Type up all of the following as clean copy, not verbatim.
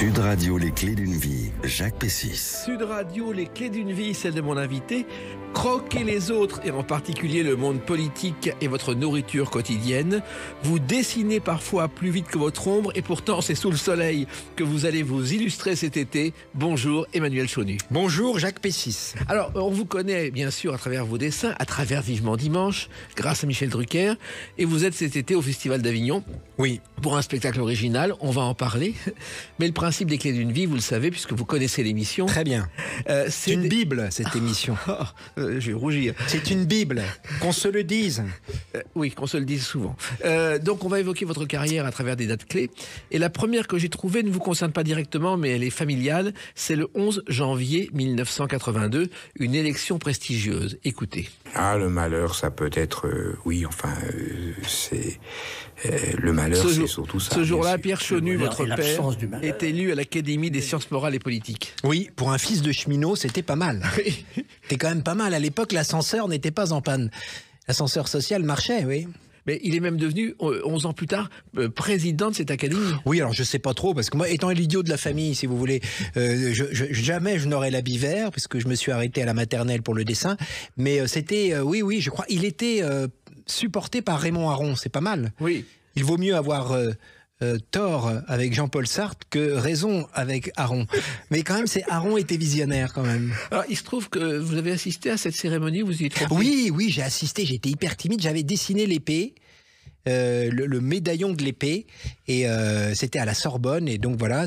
Sud Radio, les clés d'une vie, Jacques Pessis. Sud Radio, les clés d'une vie, celle de mon invité. Croquez les autres, et en particulier le monde politique et votre nourriture quotidienne. Vous dessinez parfois plus vite que votre ombre, et pourtant c'est sous le soleil que vous allez vous illustrer cet été. Bonjour Emmanuel Chonu. Bonjour Jacques Pessis. Alors, on vous connaît bien sûr à travers vos dessins, à travers Vivement Dimanche, grâce à Michel Drucker, et vous êtes cet été au Festival d'Avignon. Oui. Pour un spectacle original, on va en parler. Mais le principe des clés d'une vie, vous le savez, puisque vous connaissez l'émission. Très bien. C'est une Bible, cette émission. Je vais rougir. C'est une Bible, qu'on se le dise. Oui, qu'on se le dise souvent. Donc, on va évoquer votre carrière à travers des dates clés. Et la première que j'ai trouvée ne vous concerne pas directement, mais elle est familiale. C'est le 11 janvier 1982, une élection prestigieuse. Écoutez. Ah, le malheur, ça peut être... c'est... le malheur, c'est surtout ça. Ce jour-là, Pierre Chonu, votre père, est élu à l'Académie des sciences morales et politiques. Oui, pour un fils de cheminot, c'était pas mal. C'était quand même pas mal. À l'époque, l'ascenseur n'était pas en panne. L'ascenseur social marchait, oui. Mais il est même devenu, 11 ans plus tard, président de cette académie. Oui, alors je sais pas trop, parce que moi, étant l'idiot de la famille, si vous voulez, jamais je n'aurais l'habit vert, puisque je me suis arrêté à la maternelle pour le dessin. Mais c'était, oui, je crois, il était supporté par Raymond Aron, c'est pas mal. Oui. Il vaut mieux avoir... tort avec Jean-Paul Sartre que raison avec Aron. Mais quand même, Aron était visionnaire quand même. Alors, il se trouve que vous avez assisté à cette cérémonie, vous y êtes trompé. Oui, j'ai assisté, j'étais hyper timide, j'avais dessiné l'épée. Le médaillon de l'épée, et c'était à la Sorbonne, et donc voilà,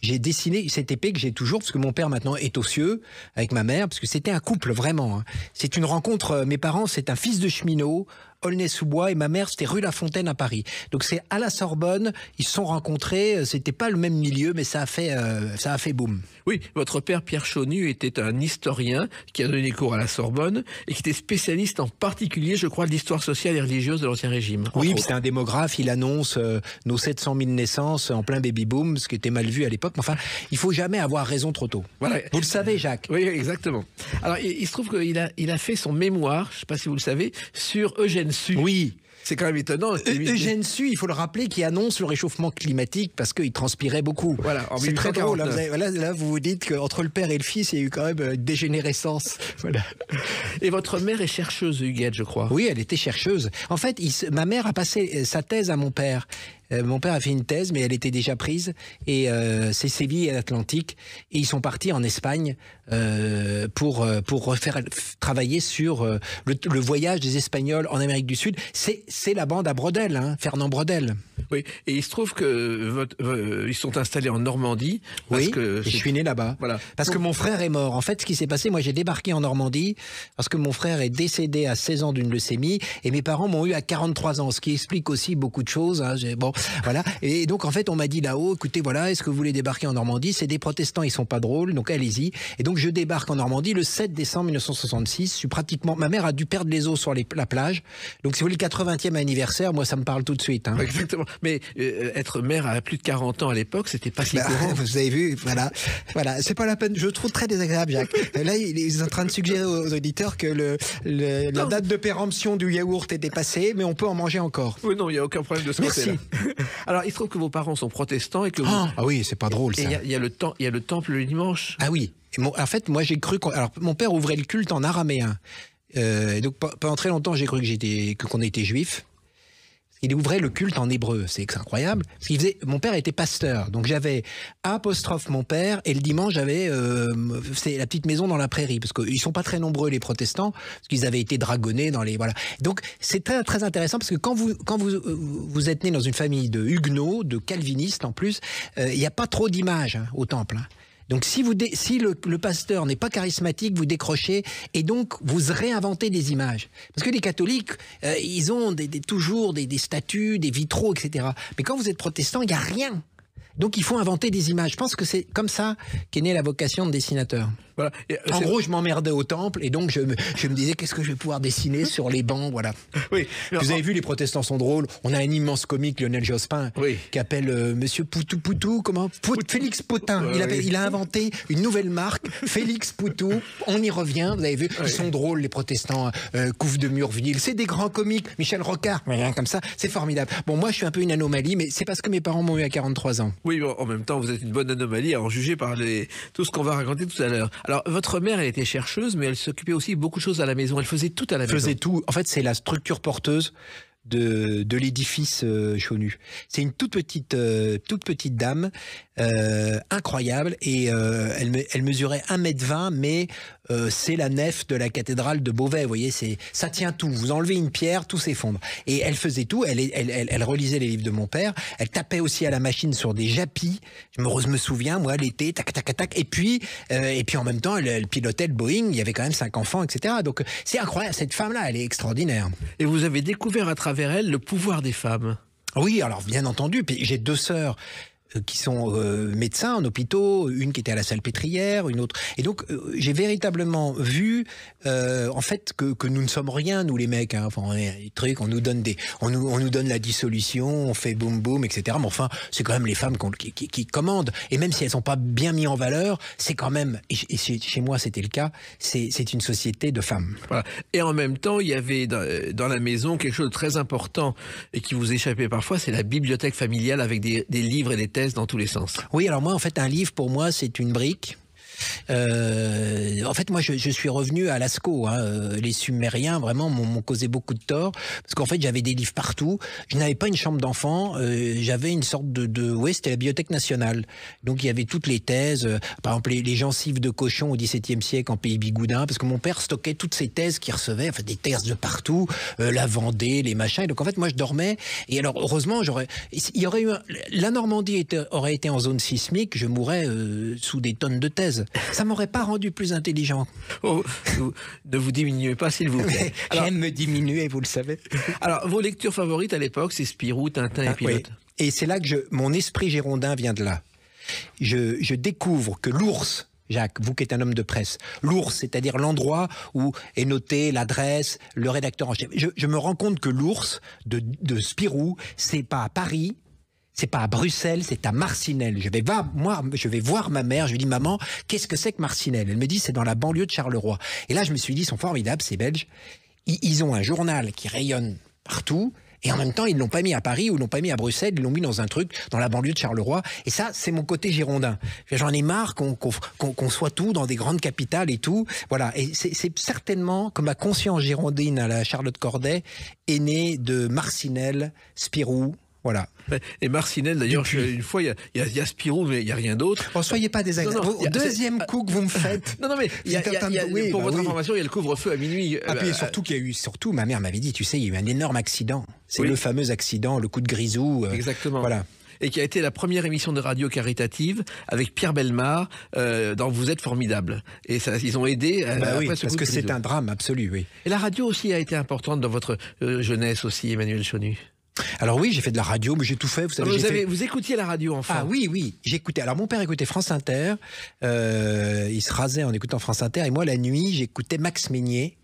j'ai dessiné cette épée que j'ai toujours, parce que mon père maintenant est aux cieux avec ma mère, parce que c'était un couple vraiment, hein. C'est une rencontre, mes parents, c'est un fils de cheminot, Aulnay-sous-Bois, et ma mère, c'était rue La Fontaine à Paris. Donc c'est à la Sorbonne, ils se sont rencontrés, c'était pas le même milieu, mais ça a fait boum. Oui, votre père Pierre Chonu était un historien qui a donné cours à la Sorbonne et qui était spécialiste en particulier, je crois, de l'histoire sociale et religieuse de l'Ancien Régime. Oui, c'est un démographe, il annonce nos 700 000 naissances en plein baby-boom, ce qui était mal vu à l'époque. Enfin, il faut jamais avoir raison trop tôt. Voilà. Vous le savez, Jacques. Oui, exactement. Alors, il se trouve qu'il a fait son mémoire, je ne sais pas si vous le savez, sur Eugène Sue. Oui. C'est quand même étonnant. Eugène Sue, il faut le rappeler, qui annonce le réchauffement climatique parce qu'il transpirait beaucoup. Voilà, c'est très drôle. Là, vous vous dites qu'entre le père et le fils, il y a eu quand même une dégénérescence. Voilà. Et votre mère est chercheuse, Huguette, je crois. Oui, elle était chercheuse. En fait, ma mère a passé sa thèse à mon père. Mon père a fait une thèse, mais elle était déjà prise. Et c'est Séville et l'Atlantique. Et ils sont partis en Espagne pour travailler sur le voyage des Espagnols en Amérique du Sud. C'est la bande à Brodel, hein, Fernand Brodel. Oui, et il se trouve que ils sont installés en Normandie. Parce que je suis né là-bas. Voilà. Parce que mon frère est mort. En fait, ce qui s'est passé, moi j'ai débarqué en Normandie parce que mon frère est décédé à 16 ans d'une leucémie et mes parents m'ont eu à 43 ans, ce qui explique aussi beaucoup de choses. Hein. Bon, voilà. Et donc en fait, on m'a dit là-haut, écoutez, voilà, est-ce que vous voulez débarquer en Normandie? C'est des protestants, ils sont pas drôles, donc allez-y. Et donc je débarque en Normandie le 7 décembre 1966. Je suis pratiquement, ma mère a dû perdre les os sur la plage. Donc si vous voulez le 80e anniversaire, moi ça me parle tout de suite. Hein. Exactement. Mais être mère à plus de 40 ans à l'époque, c'était pas si courant. Vous avez vu, voilà. C'est pas la peine. Je le trouve très désagréable, Jacques. Là, il est en train de suggérer aux auditeurs que la date de péremption du yaourt est dépassée, mais on peut en manger encore. Oui, non, il n'y a aucun problème de ce côté-là. Alors, il se trouve que vos parents sont protestants et que vous... Ah oui, c'est pas drôle, ça. Et il y a le temple le dimanche. Ah oui. En fait, moi, j'ai cru alors, mon père ouvrait le culte en araméen. Donc, pendant très longtemps, j'ai cru qu'on était juifs. Il ouvrait le culte en hébreu, c'est incroyable. Mon père était pasteur, donc j'avais apostrophe mon père, et le dimanche j'avais c'est la petite maison dans la prairie, parce qu'ils sont pas très nombreux les protestants, parce qu'ils avaient été dragonnés dans les voilà. Donc c'est très très intéressant parce que quand vous êtes né dans une famille de huguenots, de calvinistes en plus, il n'y a pas trop d'images au temple. Hein. Donc si le pasteur n'est pas charismatique, vous décrochez et donc vous réinventez des images. Parce que les catholiques, ils ont toujours des statues, des vitraux, etc. Mais quand vous êtes protestant, il n'y a rien. Donc il faut inventer des images. Je pense que c'est comme ça qu'est née la vocation de dessinateur. Voilà. En gros, je m'emmerdais au temple et donc je me disais qu'est-ce que je vais pouvoir dessiner sur les bancs, voilà. Oui. Vous avez vu, les protestants sont drôles. On a un immense comique, Lionel Jospin, qui appelle Monsieur Poutou, Félix Poutin. Il a inventé une nouvelle marque, Félix Poutou. On y revient, vous avez vu, ils sont drôles, les protestants, Couve de Murville. C'est des grands comiques. Michel Rocard, rien comme ça, c'est formidable. Bon, moi, je suis un peu une anomalie, mais c'est parce que mes parents m'ont eu à 43 ans. Oui, mais en même temps, vous êtes une bonne anomalie à en juger par tout ce qu'on va raconter tout à l'heure. Alors, votre mère, elle était chercheuse, mais elle s'occupait aussi de beaucoup de choses à la maison. Elle faisait tout à la maison. Elle faisait tout. En fait, c'est la structure porteuse de l'édifice Chonu. C'est une toute petite dame, incroyable, et elle mesurait 1,20 m, mais c'est la nef de la cathédrale de Beauvais. Vous voyez, ça tient tout. Vous enlevez une pierre, tout s'effondre. Et elle faisait tout. Elle relisait les livres de mon père. Elle tapait aussi à la machine sur des japis. Je me souviens, moi, l'été, tac, tac, tac. Et puis en même temps, elle pilotait le Boeing. Il y avait quand même 5 enfants, etc. Donc c'est incroyable. Cette femme-là, elle est extraordinaire. Et vous avez découvert à travers elle le pouvoir des femmes. Oui, alors bien entendu. Puis j'ai 2 sœurs qui sont médecins en hôpitaux, une qui était à la Salpêtrière, une autre. Et donc j'ai véritablement vu en fait que nous ne sommes rien, nous les mecs. Hein. Enfin, on est des trucs, on nous donne on nous donne la dissolution, on fait boum boum, etc. Mais enfin, c'est quand même les femmes qui commandent. Et même si elles sont pas bien mises en valeur, c'est quand même. Et chez moi, c'était le cas. C'est une société de femmes. Voilà. Et en même temps, il y avait dans la maison quelque chose de très important et qui vous échappait parfois, c'est la bibliothèque familiale avec des livres et des thèses dans tous les sens. Oui, alors moi, en fait, un livre, pour moi, c'est une brique. En fait, moi, je suis revenu à Lascaux. Les Sumériens, vraiment, m'ont causé beaucoup de tort. Parce qu'en fait, j'avais des livres partout. Je n'avais pas une chambre d'enfant. J'avais une sorte oui, c'était la Bibliothèque nationale. Donc, il y avait toutes les thèses. Par exemple, les gencives de cochon au XVIIe siècle en pays bigoudin. Parce que mon père stockait toutes ces thèses qu'il recevait. Enfin, des thèses de partout. La Vendée, les machins. Et donc, en fait, moi, je dormais. Et alors, heureusement, la Normandie aurait été en zone sismique. Je mourrais sous des tonnes de thèses. Ça m'aurait pas rendu plus intelligent. Oh, ne vous diminuez pas, s'il vous plaît. J'aime me diminuer, vous le savez. Alors, vos lectures favorites à l'époque, c'est Spirou, Tintin et Pilote. Oui. Et c'est là que mon esprit girondin vient de là. Je découvre que l'ours, Jacques, vous qui êtes un homme de presse, l'ours, c'est-à-dire l'endroit où est notée l'adresse, le rédacteur en chef. Je me rends compte que l'ours de Spirou, c'est pas à Paris. C'est pas à Bruxelles, c'est à Marcinelle. Je vais voir ma mère, je lui dis, maman, qu'est-ce que c'est que Marcinelle? Elle me dit, c'est dans la banlieue de Charleroi. Et là, je me suis dit, ils sont formidables, ces Belges. Ils ont un journal qui rayonne partout. Et en même temps, ils l'ont pas mis à Paris ou ils l'ont pas mis à Bruxelles, ils l'ont mis dans un truc dans la banlieue de Charleroi. Et ça, c'est mon côté girondin. J'en ai marre qu'on soit tout dans des grandes capitales et tout. Voilà. Et c'est certainement que ma conscience girondine à la Charlotte Corday est née de Marcinelle, Spirou. Voilà. Et Marcinelle, d'ailleurs, une fois, il y a Spirou, mais il n'y a rien d'autre. Oh, soyez pas désagréable. Deuxième coup que vous me faites. Non, mais pour votre information, il y a le couvre-feu à minuit. Puis surtout, ma mère m'avait dit, tu sais, il y a eu un énorme accident. C'est le fameux accident, le coup de grisou. Exactement. Voilà. Et qui a été la première émission de radio caritative avec Pierre Bellemare dans Vous êtes formidable. Et ça, ils ont aidé. Oui, parce que c'est un drame absolu, oui. Et la radio aussi a été importante dans votre jeunesse aussi, Emmanuel Chonu. Alors oui, j'ai fait de la radio, mais j'ai tout fait. Vous savez, vous écoutiez la radio enfant? Ah oui, j'écoutais. Alors mon père écoutait France Inter, il se rasait en écoutant France Inter, et moi la nuit j'écoutais Max Meignier.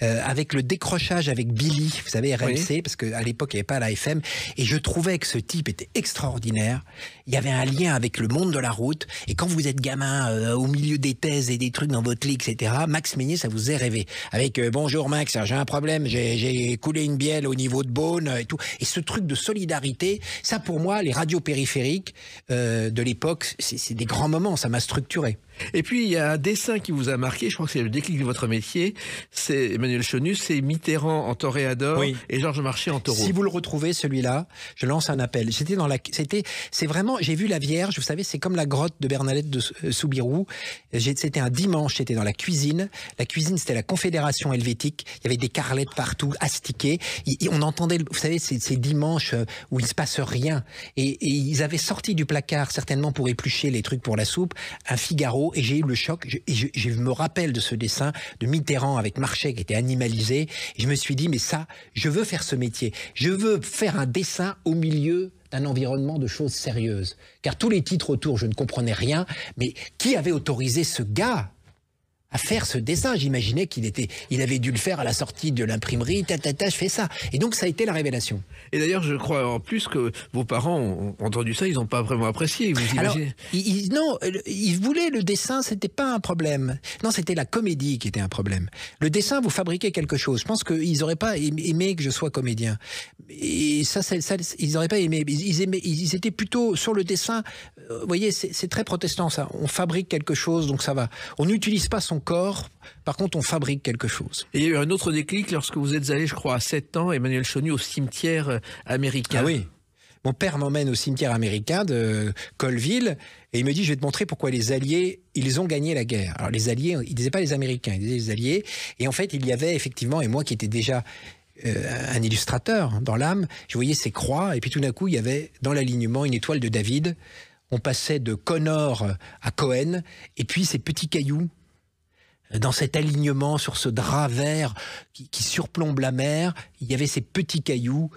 Avec le décrochage avec Billy, vous savez, RMC, parce qu'à l'époque, il n'y avait pas la FM, et je trouvais que ce type était extraordinaire. Il y avait un lien avec le monde de la route, et quand vous êtes gamin, au milieu des thèses et des trucs dans votre lit, etc., Max Meignier, ça vous est rêvé. Avec bonjour Max, j'ai un problème, j'ai coulé une bielle au niveau de Beaune, et tout. Et ce truc de solidarité, ça pour moi, les radios périphériques de l'époque, c'est des grands moments, ça m'a structuré. Et puis, il y a un dessin qui vous a marqué, je crois que c'est le déclic de votre métier, c'est Emmanuel Chonu, c'est Mitterrand en toréador et Georges Marchais en taureau. Si vous le retrouvez, celui-là, je lance un appel. C'est vraiment, j'ai vu la Vierge, vous savez, c'est comme la grotte de Bernadette de Soubirous. C'était un dimanche, c'était dans la cuisine. La cuisine, c'était la Confédération helvétique. Il y avait des carlettes partout, astiquées. On entendait, vous savez, ces dimanches où il se passe rien. Et ils avaient sorti du placard, certainement pour éplucher les trucs pour la soupe, un Figaro. Et j'ai eu le choc, je me rappelle de ce dessin de Mitterrand avec Marchais qui était animalisé, et je me suis dit, mais ça, je veux faire ce métier, je veux faire un dessin au milieu d'un environnement de choses sérieuses. Car tous les titres autour, je ne comprenais rien, mais qui avait autorisé ce gars à faire ce dessin. J'imaginais il avait dû le faire à la sortie de l'imprimerie, je fais ça. Et donc ça a été la révélation. Et d'ailleurs, je crois en plus que vos parents ont entendu ça, ils n'ont pas vraiment apprécié. Vous imaginez ? Alors, ils voulaient le dessin, c'était pas un problème. Non, c'était la comédie qui était un problème. Le dessin, vous fabriquez quelque chose. Je pense qu'ils n'auraient pas aimé que je sois comédien. Et ça ils n'auraient pas aimé. Ils étaient plutôt sur le dessin. Vous voyez, c'est très protestant ça. On fabrique quelque chose, donc ça va. On n'utilise pas son corps, par contre on fabrique quelque chose. Et il y a eu un autre déclic lorsque vous êtes allé, je crois, à 7 ans, Emmanuel Chonu, au cimetière américain. Ah oui. Mon père m'emmène au cimetière américain de Colville et il me dit, je vais te montrer pourquoi les Alliés, ils ont gagné la guerre. Alors les Alliés, il ne disait pas les Américains, il disait les Alliés. Et en fait, il y avait effectivement, et moi qui étais déjà un illustrateur dans l'âme, je voyais ces croix et puis tout d'un coup, il y avait dans l'alignement une étoile de David. On passait de Connor à Cohen et puis ces petits cailloux dans cet alignement sur ce drap vert qui surplombe la mer, il y avait ces petits cailloux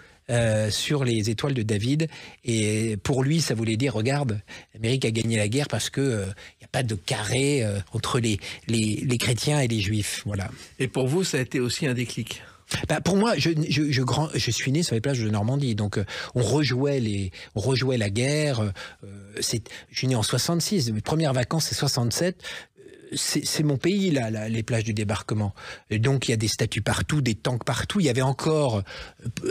sur les étoiles de David. Et pour lui, ça voulait dire, regarde, l'Amérique a gagné la guerre parce que il n'y a pas de carré entre les chrétiens et les juifs. Voilà. Et pour vous, ça a été aussi un déclic? Pour moi, je suis né sur les plages de Normandie, donc on rejouait la guerre. Je suis né en 66, mes premières vacances c'est 67. C'est mon pays, là, les plages du débarquement. Et donc, il y a des statues partout, des tanks partout. Il y avait encore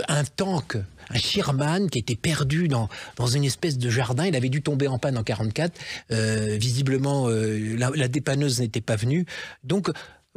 un tank, un Sherman, qui était perdu dans une espèce de jardin. Il avait dû tomber en panne en 44. Visiblement, la dépanneuse n'était pas venue. Donc,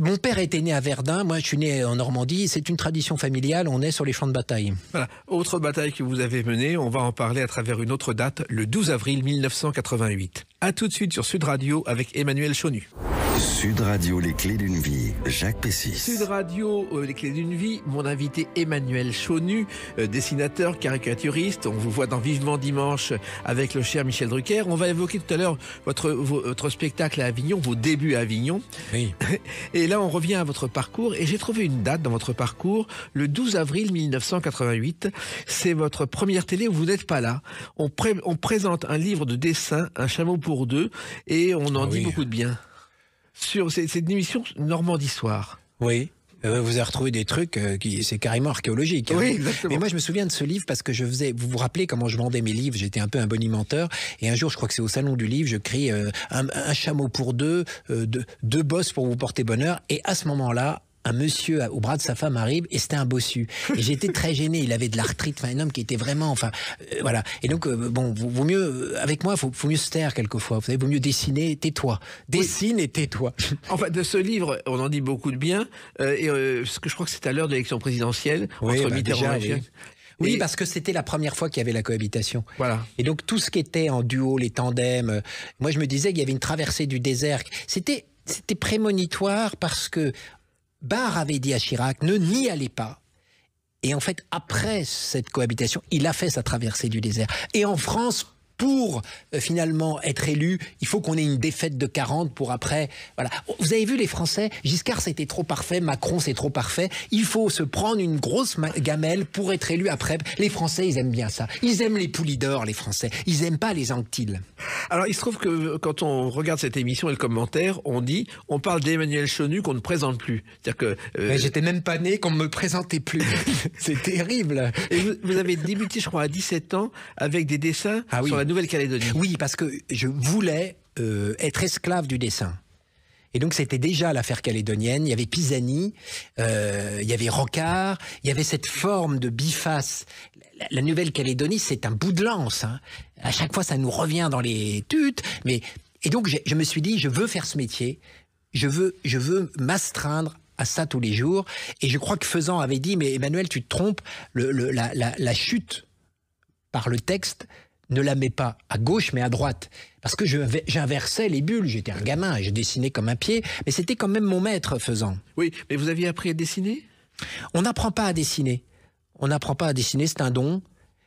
mon père était né à Verdun, moi je suis né en Normandie, c'est une tradition familiale, on est sur les champs de bataille. Voilà, autre bataille que vous avez menée, on va en parler à travers une autre date, le 12 avril 1988. A tout de suite sur Sud Radio avec Emmanuel Chonu. Sud Radio, les clés d'une vie, Jacques Pessis. Sud Radio, les clés d'une vie, mon invité Emmanuel Chonu, dessinateur, caricaturiste. On vous voit dans Vivement Dimanche avec le cher Michel Drucker. On va évoquer tout à l'heure votre spectacle à Avignon, vos débuts à Avignon. Oui. Et là, on revient à votre parcours. Et j'ai trouvé une date dans votre parcours, le 12 avril 1988. C'est votre première télé où vous n'êtes pas là. On présente un livre de dessin, Un chameau pour deux, et on en dit beaucoup de bien. C'est une émission Normandie Soir. Oui. Vous avez retrouvé des trucs c'est carrément archéologique. Hein. Oui, exactement. Mais moi, je me souviens de ce livre parce que vous vous rappelez comment je vendais mes livres, j'étais un peu un bonimenteur. Et un jour, je crois que c'est au Salon du Livre, je crie un chameau pour deux, deux bosses pour vous porter bonheur. Et à ce moment-là, un monsieur au bras de sa femme arrive et c'était un bossu. Et j'étais très gêné. Il avait de l'arthrite, un homme qui était vraiment, voilà. Et donc, vaut mieux, avec moi, faut mieux se taire quelquefois. Vous savez, vaut mieux dessiner, tais-toi. Dessine et tais-toi. Enfin, de ce livre, on en dit beaucoup de bien. Parce que je crois que c'est à l'heure de l'élection présidentielle, entre Mitterrand et Chirac. Oui, parce que c'était la première fois qu'il y avait la cohabitation. Voilà. Et donc, tout ce qui était en duo, les tandems, moi, je me disais qu'il y avait une traversée du désert. C'était prémonitoire parce que Barre avait dit à Chirac, ne n'y allez pas. Et en fait, après cette cohabitation, il a fait sa traversée du désert. Et en France, pour finalement être élu, il faut qu'on ait une défaite de 40 pour après. Voilà. Vous avez vu les Français, Giscard c'était trop parfait, Macron c'est trop parfait. Il faut se prendre une grosse gamelle pour être élu après. Les Français, ils aiment bien ça. Ils aiment les poulies d'or, les Français. Ils aiment pas les Anctilles. Alors il se trouve que quand on regarde cette émission et le commentaire, on parle d'Emmanuel Chonu qu'on ne présente plus. C'est-à-dire que mais j'étais même pas né qu'on me présentait plus. C'est terrible. Et vous avez débuté, je crois, à 17 ans avec des dessins sur la Nouvelle-Calédonie. Oui, parce que je voulais être esclave du dessin. Et donc c'était déjà l'affaire calédonienne. Il y avait Pisani, il y avait Rocard, il y avait cette forme de biface. La Nouvelle-Calédonie, c'est un bout de lance. Hein. À chaque fois, ça nous revient dans les tutes. Et donc je me suis dit, je veux faire ce métier. Je veux m'astreindre à ça tous les jours. Et je crois que Faisan avait dit, mais Emmanuel, tu te trompes. La chute par le texte, ne la mets pas à gauche, mais à droite. Parce que j'inversais les bulles. J'étais un gamin et je dessinais comme un pied. Mais c'était quand même mon maître, Faisan. Oui, mais vous aviez appris à dessiner ? On n'apprend pas à dessiner. On n'apprend pas à dessiner, c'est un don.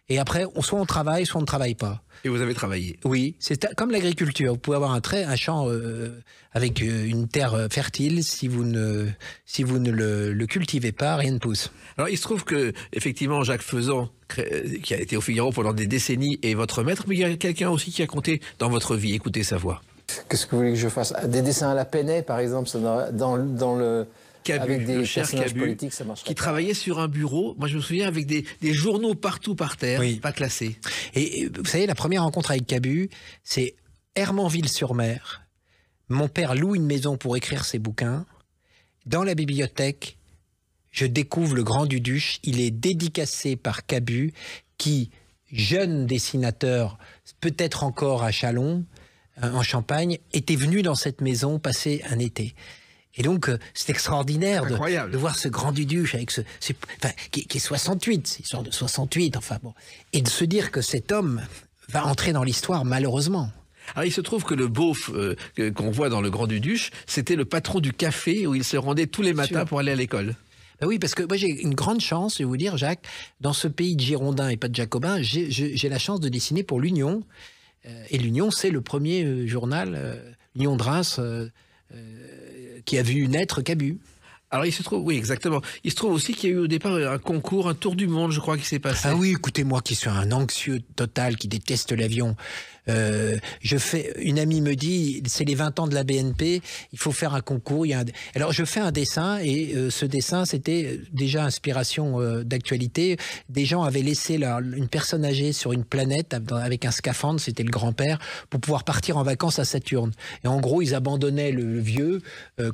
Et après, soit on travaille, soit on ne travaille pas. Et vous avez travaillé ? Oui, c'est comme l'agriculture. Vous pouvez avoir un champ avec une terre fertile. Si vous ne le cultivez pas, rien ne pousse. Alors, il se trouve que, effectivement, Jacques Faisan, qui a été au Figaro pendant des décennies, est votre maître, mais il y a quelqu'un aussi qui a compté dans votre vie. Écoutez sa voix. Qu'est-ce que vous voulez que je fasse? Des dessins à la Penney, par exemple, dans le... Cabu, avec des le cher personnages Cabu, politiques, ça marche qui travaillait sur un bureau, moi je me souviens, avec des journaux partout par terre, Oui. pas classés. Et vous savez, la première rencontre avec Cabu, c'est Hermanville-sur-Mer. Mon père loue une maison pour écrire ses bouquins. Dans la bibliothèque, je découvre le Grand Duduche. Il est dédicacé par Cabu, qui, jeune dessinateur, peut-être encore à Châlons, en Champagne, était venu dans cette maison passer un été. Et donc, c'est extraordinaire de voir ce Grand Duduche avec qui est 68, il sort de 68, enfin bon. Et de se dire que cet homme va entrer dans l'histoire, malheureusement. Alors il se trouve que le beauf qu'on voit dans le Grand Duduche, c'était le patron du café où il se rendait tous les matins pour aller à l'école. Ben oui, parce que moi j'ai une grande chance, je vais vous dire, Jacques, dans ce pays de Girondins et pas de Jacobins, j'ai la chance de dessiner pour l'Union. Et l'Union, c'est le premier journal, l'Union de Reims, qui a vu naître Cabu. Alors il se trouve, oui exactement, il se trouve aussi qu'il y a eu au départ un concours, un tour du monde je crois qui s'est passé. Ah oui, écoutez-moi qui suis un anxieux total, qui déteste l'avion. Une amie me dit, c'est les 20 ans de la BNP, il faut faire un concours. Alors je fais un dessin et ce dessin c'était déjà inspiration d'actualité. Des gens avaient laissé une personne âgée sur une planète avec un scaphandre, c'était le grand-père, pour pouvoir partir en vacances à Saturne. Et en gros ils abandonnaient le vieux,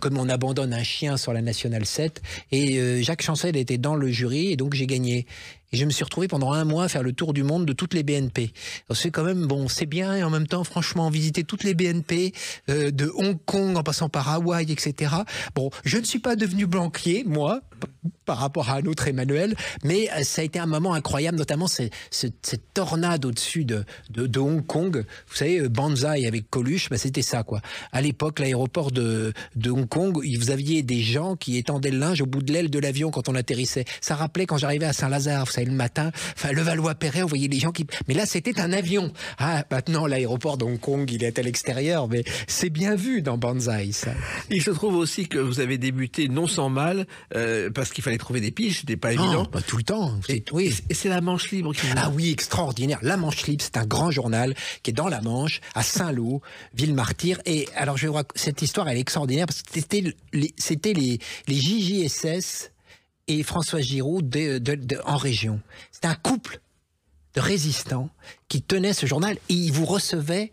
comme on abandonne un chien sur la Nationale 7. Et Jacques Chancel était dans le jury et donc j'ai gagné. Et je me suis retrouvé pendant 1 mois à faire le tour du monde de toutes les BNP. C'est quand même, bon, c'est bien, et en même temps, franchement, visiter toutes les BNP, de Hong Kong en passant par Hawaï, etc. Bon, je ne suis pas devenu banquier, moi, par rapport à un autre Emmanuel, mais ça a été un moment incroyable, notamment cette tornade au-dessus de Hong Kong. Vous savez, Banzai avec Coluche, c'était ça, quoi. À l'époque, l'aéroport de Hong Kong, vous aviez des gens qui étendaient le linge au bout de l'aile de l'avion quand on atterrissait. Ça rappelait quand j'arrivais à Saint-Lazare, vous savez, le matin, enfin, le Valois-Perret, vous voyez les gens qui... Mais là, c'était un avion. Ah, maintenant, l'aéroport de Hong Kong, il est à l'extérieur, mais c'est bien vu dans Banzai, ça. Il se trouve aussi que vous avez débuté non sans mal, parce qu'il fallait trouver des piges, c'était pas évident. Tout le temps. Oui. Et c'est la Manche Libre qui... Ah oui, extraordinaire. La Manche Libre, c'est un grand journal qui est dans la Manche, à Saint-Lô, ville martyre. Et alors, je vais vous raconter, cette histoire, elle est extraordinaire parce que c'était les JJSS et François Giroud en région. C'était un couple de résistants qui tenaient ce journal et ils vous recevaient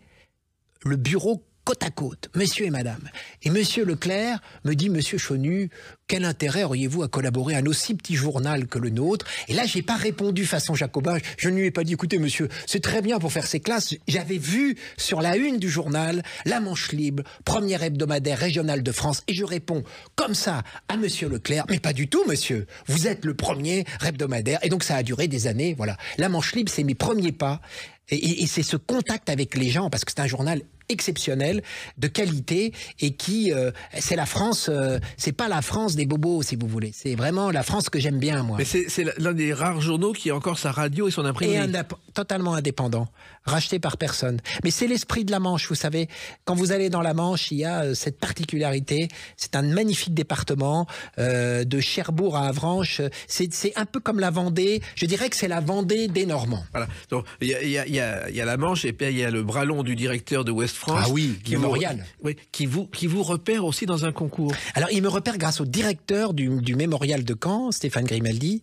le bureau côte à côte, monsieur et madame. Et monsieur Leclerc me dit, monsieur Chonu, quel intérêt auriez-vous à collaborer à un aussi petit journal que le nôtre? Et là, j'ai pas répondu façon jacobin. Je ne lui ai pas dit, écoutez, monsieur, c'est très bien pour faire ses classes. J'avais vu sur la une du journal, La Manche Libre, premier hebdomadaire régional de France. Et je réponds comme ça à monsieur Leclerc. Mais pas du tout, monsieur. Vous êtes le premier hebdomadaire. Et donc, ça a duré des années. Voilà. La Manche Libre, c'est mes premiers pas. Et c'est ce contact avec les gens, parce que c'est un journal exceptionnel, de qualité, et qui, c'est la France, c'est pas la France des bobos, si vous voulez. C'est vraiment la France que j'aime bien, moi. Mais c'est l'un des rares journaux qui a encore sa radio et son imprimerie. Et totalement indépendant, racheté par personne. Mais c'est l'esprit de la Manche, vous savez. Quand vous allez dans la Manche, il y a cette particularité. C'est un magnifique département, de Cherbourg à Avranches. C'est un peu comme la Vendée. Je dirais que c'est la Vendée des Normands. Voilà. Donc, il y a la Manche, et puis il y a le bras long du directeur de Ouest France. Ah oui, Mémorial. Qui vous repère aussi dans un concours. Alors, il me repère grâce au directeur du Mémorial de Caen, Stéphane Grimaldi,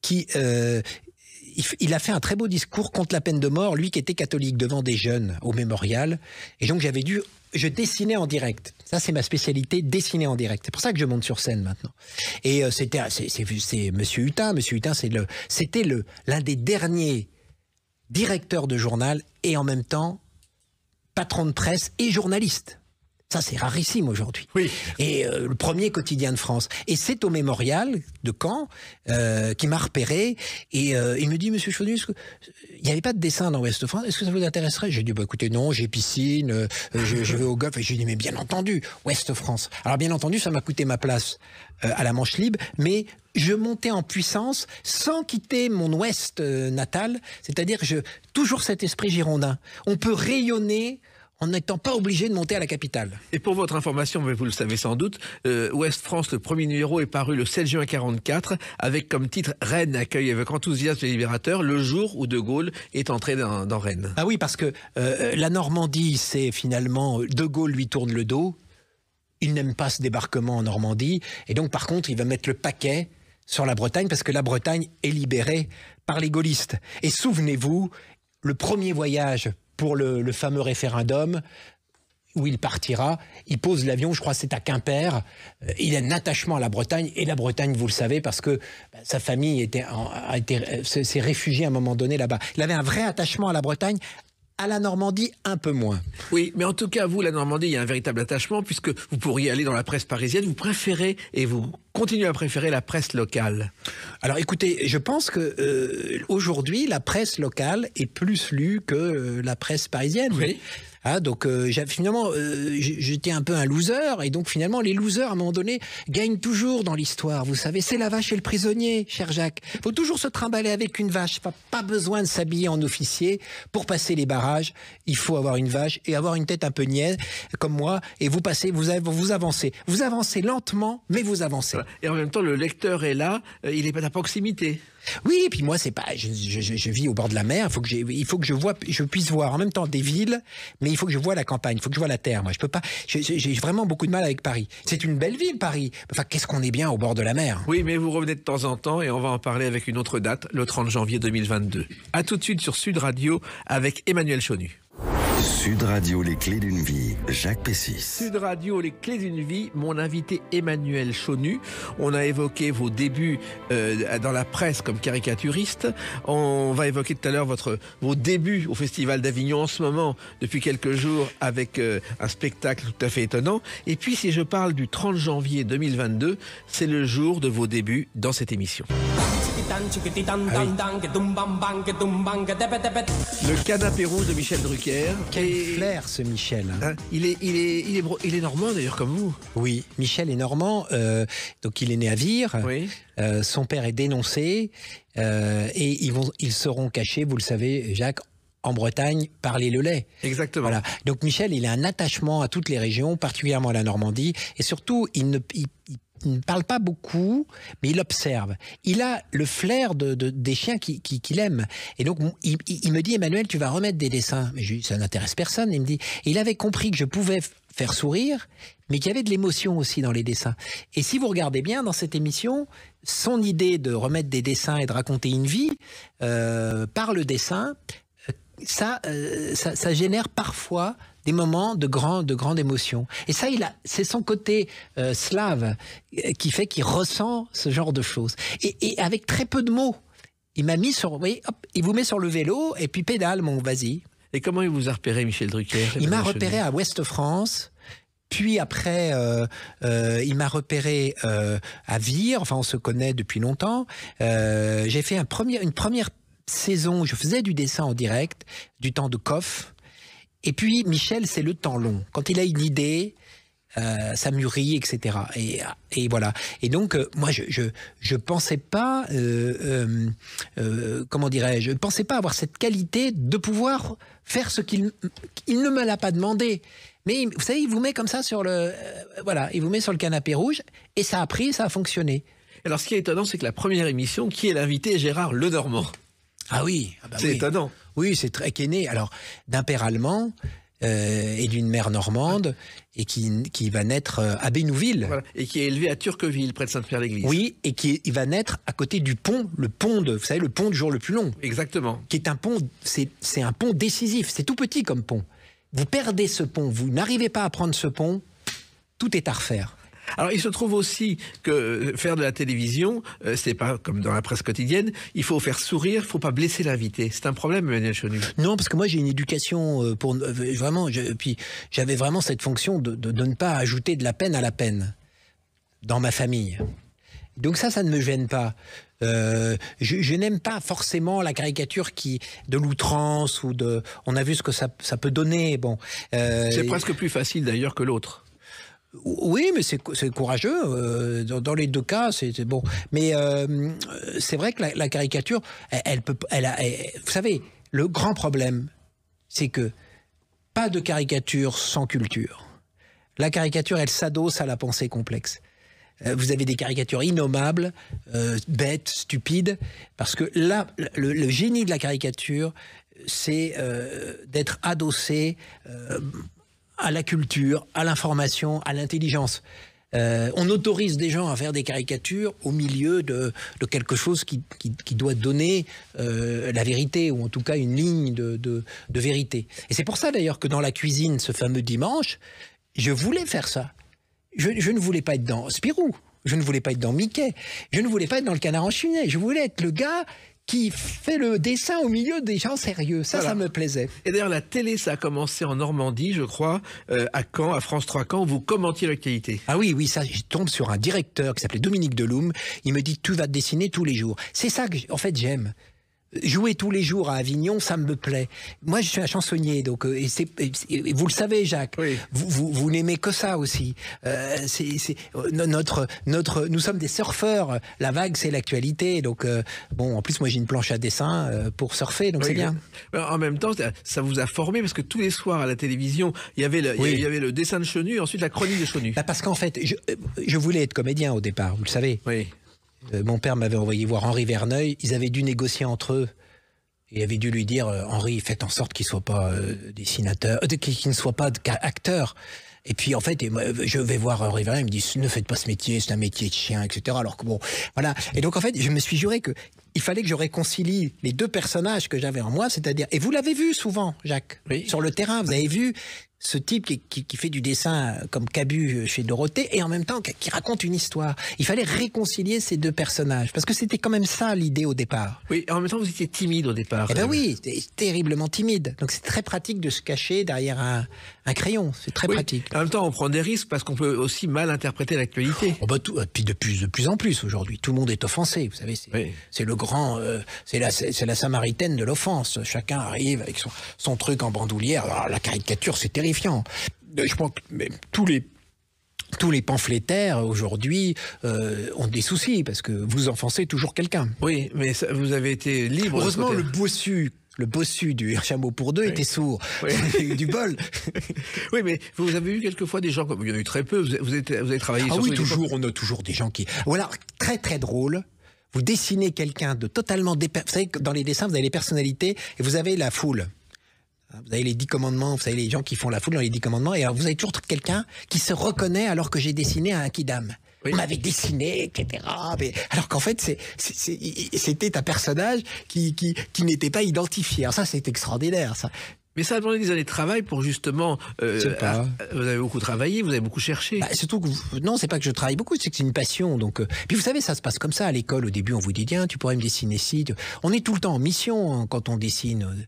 qui... il a fait un très beau discours contre la peine de mort, lui qui était catholique, devant des jeunes au Mémorial. Et donc, je dessinais en direct. Ça, c'est ma spécialité, dessiner en direct. C'est pour ça que je monte sur scène maintenant. Et c'est Monsieur Hutin. Monsieur Hutin, c'était l'un des derniers directeurs de journal et en même temps patron de presse et journaliste. Ça, c'est rarissime aujourd'hui. Oui. Et le premier quotidien de France. Et c'est au Mémorial de Caen qui m'a repéré. Et il me dit, monsieur Chonu, il n'y avait pas de dessin dans Ouest France. Est-ce que ça vous intéresserait? J'ai dit, écoutez, non, j'ai piscine, je vais au golf. Et j'ai dit, mais bien entendu, Ouest France. Alors, bien entendu, ça m'a coûté ma place à la Manche Libre, mais je montais en puissance sans quitter mon Ouest natal. C'est-à-dire, toujours cet esprit girondin. On peut rayonner en n'étant pas obligé de monter à la capitale. Et pour votre information, mais vous le savez sans doute, Ouest France, le premier numéro est paru le 7 juin 1944, avec comme titre « Rennes accueille avec enthousiasme les libérateurs », le jour où De Gaulle est entré dans Rennes. Ah oui, parce que la Normandie, c'est finalement... De Gaulle lui tourne le dos, il n'aime pas ce débarquement en Normandie, et donc par contre, il va mettre le paquet sur la Bretagne, parce que la Bretagne est libérée par les gaullistes. Et souvenez-vous, le premier voyage pour le fameux référendum, où il partira, il pose l'avion, je crois que c'est à Quimper, il a un attachement à la Bretagne, et la Bretagne, vous le savez, parce que sa famille s'est réfugiée à un moment donné là-bas. Il avait un vrai attachement à la Bretagne, à la Normandie, un peu moins. Oui, mais en tout cas, vous, la Normandie, il y a un véritable attachement, puisque vous pourriez aller dans la presse parisienne, vous préférez, et vous continuez à préférer la presse locale. Alors écoutez, je pense que aujourd'hui, la presse locale est plus lue que la presse parisienne. Oui. Ah, donc finalement, j'étais un peu un loser, et donc finalement, les losers, à un moment donné, gagnent toujours dans l'histoire. Vous savez, c'est la vache et le prisonnier, cher Jacques. Il faut toujours se trimballer avec une vache. Pas besoin de s'habiller en officier pour passer les barrages. Il faut avoir une vache et avoir une tête un peu niaise, comme moi, et vous avancez. Vous avancez lentement, mais vous avancez. Et en même temps, le lecteur est là, il est pas à proximité. Oui, et puis moi, c'est pas. Je vis au bord de la mer. Il faut que je puisse voir en même temps des villes, mais il faut que je voie la campagne. Il faut que je voie la terre. Moi, je peux pas. J'ai vraiment beaucoup de mal avec Paris. C'est une belle ville, Paris. Enfin, qu'est-ce qu'on est bien au bord de la mer. Oui, mais vous revenez de temps en temps, et on va en parler avec une autre date, le 30 janvier 2022. À tout de suite sur Sud Radio avec Emmanuel Chonu. Sud Radio, les clés d'une vie, Jacques Pessis. Sud Radio, les clés d'une vie, mon invité Emmanuel Chonu. On a évoqué vos débuts dans la presse comme caricaturiste. On va évoquer tout à l'heure vos débuts au Festival d'Avignon en ce moment, depuis quelques jours, avec un spectacle tout à fait étonnant. Et puis, si je parle du 30 janvier 2022, c'est le jour de vos débuts dans cette émission. Le canapé rouge de Michel Drucker. Quel flair, ce Michel. Hein, il est normand d'ailleurs comme vous. Oui, Michel est normand, donc il est né à Vire. Oui. Son père est dénoncé et ils seront cachés, vous le savez, Jacques, en Bretagne, par les Lelais. Exactement. Voilà. Donc Michel, il a un attachement à toutes les régions, particulièrement à la Normandie, et surtout, il ne parle pas beaucoup, mais il observe. Il a le flair des chiens qu'il aime. Et donc, il me dit, Emmanuel, tu vas remettre des dessins. Mais je lui dis, ça n'intéresse personne. Il me dit, et il avait compris que je pouvais faire sourire, mais qu'il y avait de l'émotion aussi dans les dessins. Et si vous regardez bien dans cette émission, son idée de remettre des dessins et de raconter une vie par le dessin, ça génère parfois des moments de grande émotion. Et ça, c'est son côté slave qui fait qu'il ressent ce genre de choses. Et avec très peu de mots. Il m'a mis sur... Vous voyez, hop, il vous met sur le vélo et puis pédale, vas-y. Et comment il vous a repéré, Michel Drucker? Il m'a repéré à Ouest France. Puis après, il m'a repéré à Vire. Enfin, on se connaît depuis longtemps. J'ai fait une première saison où je faisais du dessin en direct, du temps de Coff. Et puis, Michel, c'est le temps long. Quand il a une idée, ça mûrit, etc. Et voilà. Et donc, moi, je pensais pas, comment dirais-je, je pensais pas avoir cette qualité de pouvoir faire ce qu'il ne me l'a pas demandé. Mais vous savez, il vous met comme ça sur il vous met sur le canapé rouge, et ça a pris, ça a fonctionné. Alors, ce qui est étonnant, c'est que la première émission, qui est l'invité, est Gérard Lenormand. Ah oui, c'est étonnant. Oui, c'est très qui est né alors d'un père allemand et d'une mère normande et qui va naître à Bénouville. Voilà. Et qui est élevé à Turqueville, près de Sainte-Pierre-l'Église. Oui, et il va naître à côté du pont, vous savez, le pont du jour le plus long. Exactement. Qui est un pont, c'est un pont décisif. C'est tout petit comme pont. Vous perdez ce pont, vous n'arrivez pas à prendre ce pont, tout est à refaire. Alors, il se trouve aussi que faire de la télévision, c'est pas comme dans la presse quotidienne, il faut faire sourire, il faut pas blesser l'invité. C'est un problème, Emmanuel Chonu. Non, parce que moi, j'ai une éducation pour vraiment, puis j'avais vraiment cette fonction de ne pas ajouter de la peine à la peine dans ma famille. Donc ça ne me gêne pas. Je n'aime pas forcément la caricature de l'outrance ou de... On a vu ce que ça peut donner. Bon, c'est presque plus facile d'ailleurs que l'autre. Oui, mais c'est courageux. Dans les deux cas, c'est bon. Mais c'est vrai que la caricature, vous savez, le grand problème, c'est que pas de caricature sans culture. La caricature, elle s'adosse à la pensée complexe. Vous avez des caricatures innommables, bêtes, stupides, parce que là, le génie de la caricature, c'est d'être adossé à la culture, à l'information, à l'intelligence. On autorise des gens à faire des caricatures au milieu de quelque chose qui doit donner la vérité, ou en tout cas une ligne de vérité. Et c'est pour ça d'ailleurs que dans la cuisine, ce fameux dimanche, je voulais faire ça. Je ne voulais pas être dans Spirou, je ne voulais pas être dans Mickey, je ne voulais pas être dans le Canard enchaîné, je voulais être le gars qui fait le dessin au milieu des gens sérieux. Ça, ça me plaisait. Et d'ailleurs, la télé, ça a commencé en Normandie, je crois, à Caen, à France 3 Caen, où vous commentiez l'actualité. Ah oui, ça, je tombe sur un directeur qui s'appelait Dominique Deloum. Il me dit, tu vas dessiner tous les jours. C'est ça que, en fait, j'aime. Jouer tous les jours à Avignon, ça me plaît. Moi, je suis un chansonnier, donc et vous le savez, Jacques. Oui. Vous n'aimez que ça aussi. Nous sommes des surfeurs. La vague, c'est l'actualité. Donc bon, en plus, moi, j'ai une planche à dessin pour surfer, donc oui, c'est bien. En même temps, ça vous a formé parce que tous les soirs à la télévision, il y avait le dessin de Chenu, et ensuite la chronique de Chenu. Bah parce qu'en fait, je voulais être comédien au départ, vous le savez. Oui. Mon père m'avait envoyé voir Henri Verneuil. Ils avaient dû négocier entre eux. Il avait dû lui dire, Henri, faites en sorte qu'il ne soit pas dessinateur, qu'il ne soit pas acteur. Et puis en fait, je vais voir Henri Verneuil, il me dit, ne faites pas ce métier, c'est un métier de chien, etc. Alors que bon, voilà. Et donc en fait, je me suis juré que il fallait que je réconcilie les deux personnages que j'avais en moi, c'est-à-dire, et vous l'avez vu souvent, Jacques, oui, sur le terrain, vous avez vu ce type qui fait du dessin comme Cabu chez Dorothée, et en même temps qui raconte une histoire. Il fallait réconcilier ces deux personnages, parce que c'était quand même ça l'idée au départ. Oui, en même temps vous étiez timide au départ. Eh ben oui, terriblement timide. Donc c'est très pratique de se cacher derrière un crayon, c'est très pratique. En même temps on prend des risques parce qu'on peut aussi mal interpréter l'actualité. Oh bah puis de plus en plus aujourd'hui, tout le monde est offensé, vous savez, c'est le grand, c'est la samaritaine de l'offense. Chacun arrive avec son truc en bandoulière. Alors, la caricature, c'est terrifiant. Je pense que tous les pamphlétaires aujourd'hui ont des soucis parce que vous offensez toujours quelqu'un. Oui, mais ça, vous avez été libre. Heureusement, le bossu du Chameau pour deux était sourd. Oui. Vous avez eu du bol. Oui, mais vous avez eu quelquefois des gens, comme il y en a eu très peu, vous avez travaillé sur... Ah oui, toujours, on a toujours des gens qui... Voilà, très très drôle. Vous dessinez quelqu'un de totalement... Vous savez que dans les dessins, vous avez les personnalités et vous avez la foule. Vous avez les 10 commandements, vous savez les gens qui font la foule dans les 10 commandements, et alors vous avez toujours quelqu'un qui se reconnaît alors que j'ai dessiné un kidam. Oui. On m'avait dessiné, etc. Mais, alors qu'en fait, c'était un personnage qui n'était pas identifié. Alors ça, c'est extraordinaire, ça. Mais ça a demandé des années de travail pour justement... vous avez beaucoup travaillé, vous avez beaucoup cherché. Bah, surtout que... non, c'est pas que je travaille beaucoup, c'est que c'est une passion. Donc, puis vous savez, ça se passe comme ça à l'école. Au début, on vous dit, tiens, tu pourrais me dessiner ci. On est tout le temps en mission hein, quand on dessine.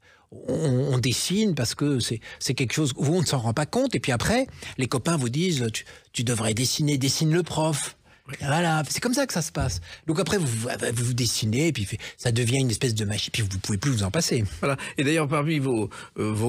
On dessine parce que c'est quelque chose où on ne s'en rend pas compte. Et puis après, les copains vous disent, tu devrais dessiner, dessine le prof. Oui. Voilà, c'est comme ça que ça se passe. Donc après, vous dessinez, et puis ça devient une espèce de machine, puis vous ne pouvez plus vous en passer. Voilà. Et d'ailleurs, parmi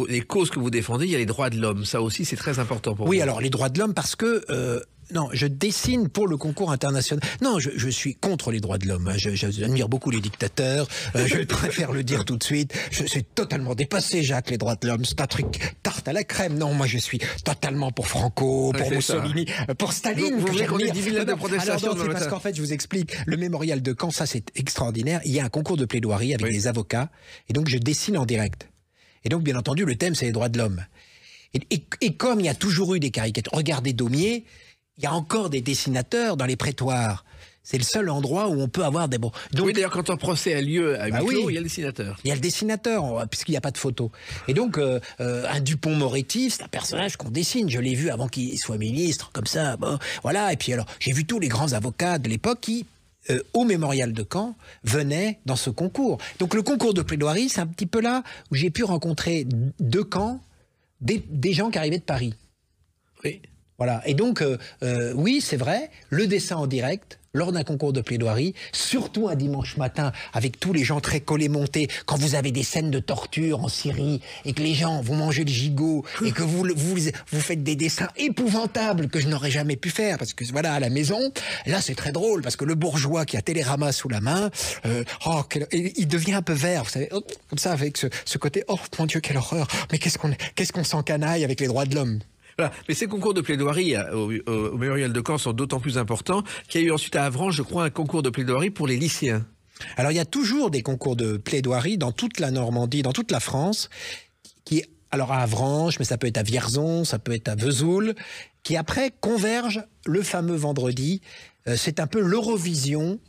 les causes que vous défendez, il y a les droits de l'homme. Ça aussi, c'est très important pour vous. Oui, alors les droits de l'homme, parce que... non, je dessine pour le concours international. Non, je suis contre les droits de l'homme. J'admire beaucoup les dictateurs. Je préfère le dire tout de suite. Je suis totalement dépassé, Jacques, les droits de l'homme. C'est un truc tarte à la crème. Non, moi, je suis totalement pour Franco, pour Mussolini, pour Staline. Vous voulez qu'on ait 10 000 lettres de protestation? Alors, c'est parce qu'en fait, je vous explique. Le mémorial de Caen, ça, c'est extraordinaire. Il y a un concours de plaidoirie avec des avocats. Et donc, je dessine en direct. Et donc, bien entendu, le thème, c'est les droits de l'homme. Et comme il y a toujours eu des caricatures, regardez Daumier, il y a encore des dessinateurs dans les prétoires. C'est le seul endroit où on peut avoir des bons. Donc, oui, d'ailleurs, quand un procès a lieu à huis clos, il y a le dessinateur. Il y a le dessinateur, puisqu'il n'y a pas de photo. Et donc, un Dupond-Moretti, c'est un personnage qu'on dessine. Je l'ai vu avant qu'il soit ministre, comme ça. Bon, voilà. Et puis alors, j'ai vu tous les grands avocats de l'époque qui, au mémorial de Caen, venaient dans ce concours. Donc, le concours de plaidoirie, c'est un petit peu là où j'ai pu rencontrer de Caen des gens qui arrivaient de Paris. Oui. Voilà. Et donc, oui, c'est vrai, le dessin en direct, lors d'un concours de plaidoirie, surtout un dimanche matin, avec tous les gens très collés montés, quand vous avez des scènes de torture en Syrie, et que les gens vont manger le gigot, et que vous faites des dessins épouvantables que je n'aurais jamais pu faire, parce que voilà, à la maison, là c'est très drôle, parce que le bourgeois qui a Télérama sous la main, il devient un peu vert, vous savez, comme ça, avec ce côté, oh mon Dieu, quelle horreur, mais qu'est-ce qu'on s'encanaille avec les droits de l'homme. Voilà. Mais ces concours de plaidoirie au Mémorial de Caen sont d'autant plus importants qu'il y a eu ensuite à Avranches, je crois, un concours de plaidoirie pour les lycéens. Alors il y a toujours des concours de plaidoirie dans toute la Normandie, dans toute la France, alors à Avranches, mais ça peut être à Vierzon, ça peut être à Vesoul, qui après convergent le fameux vendredi. C'est un peu l'Eurovision,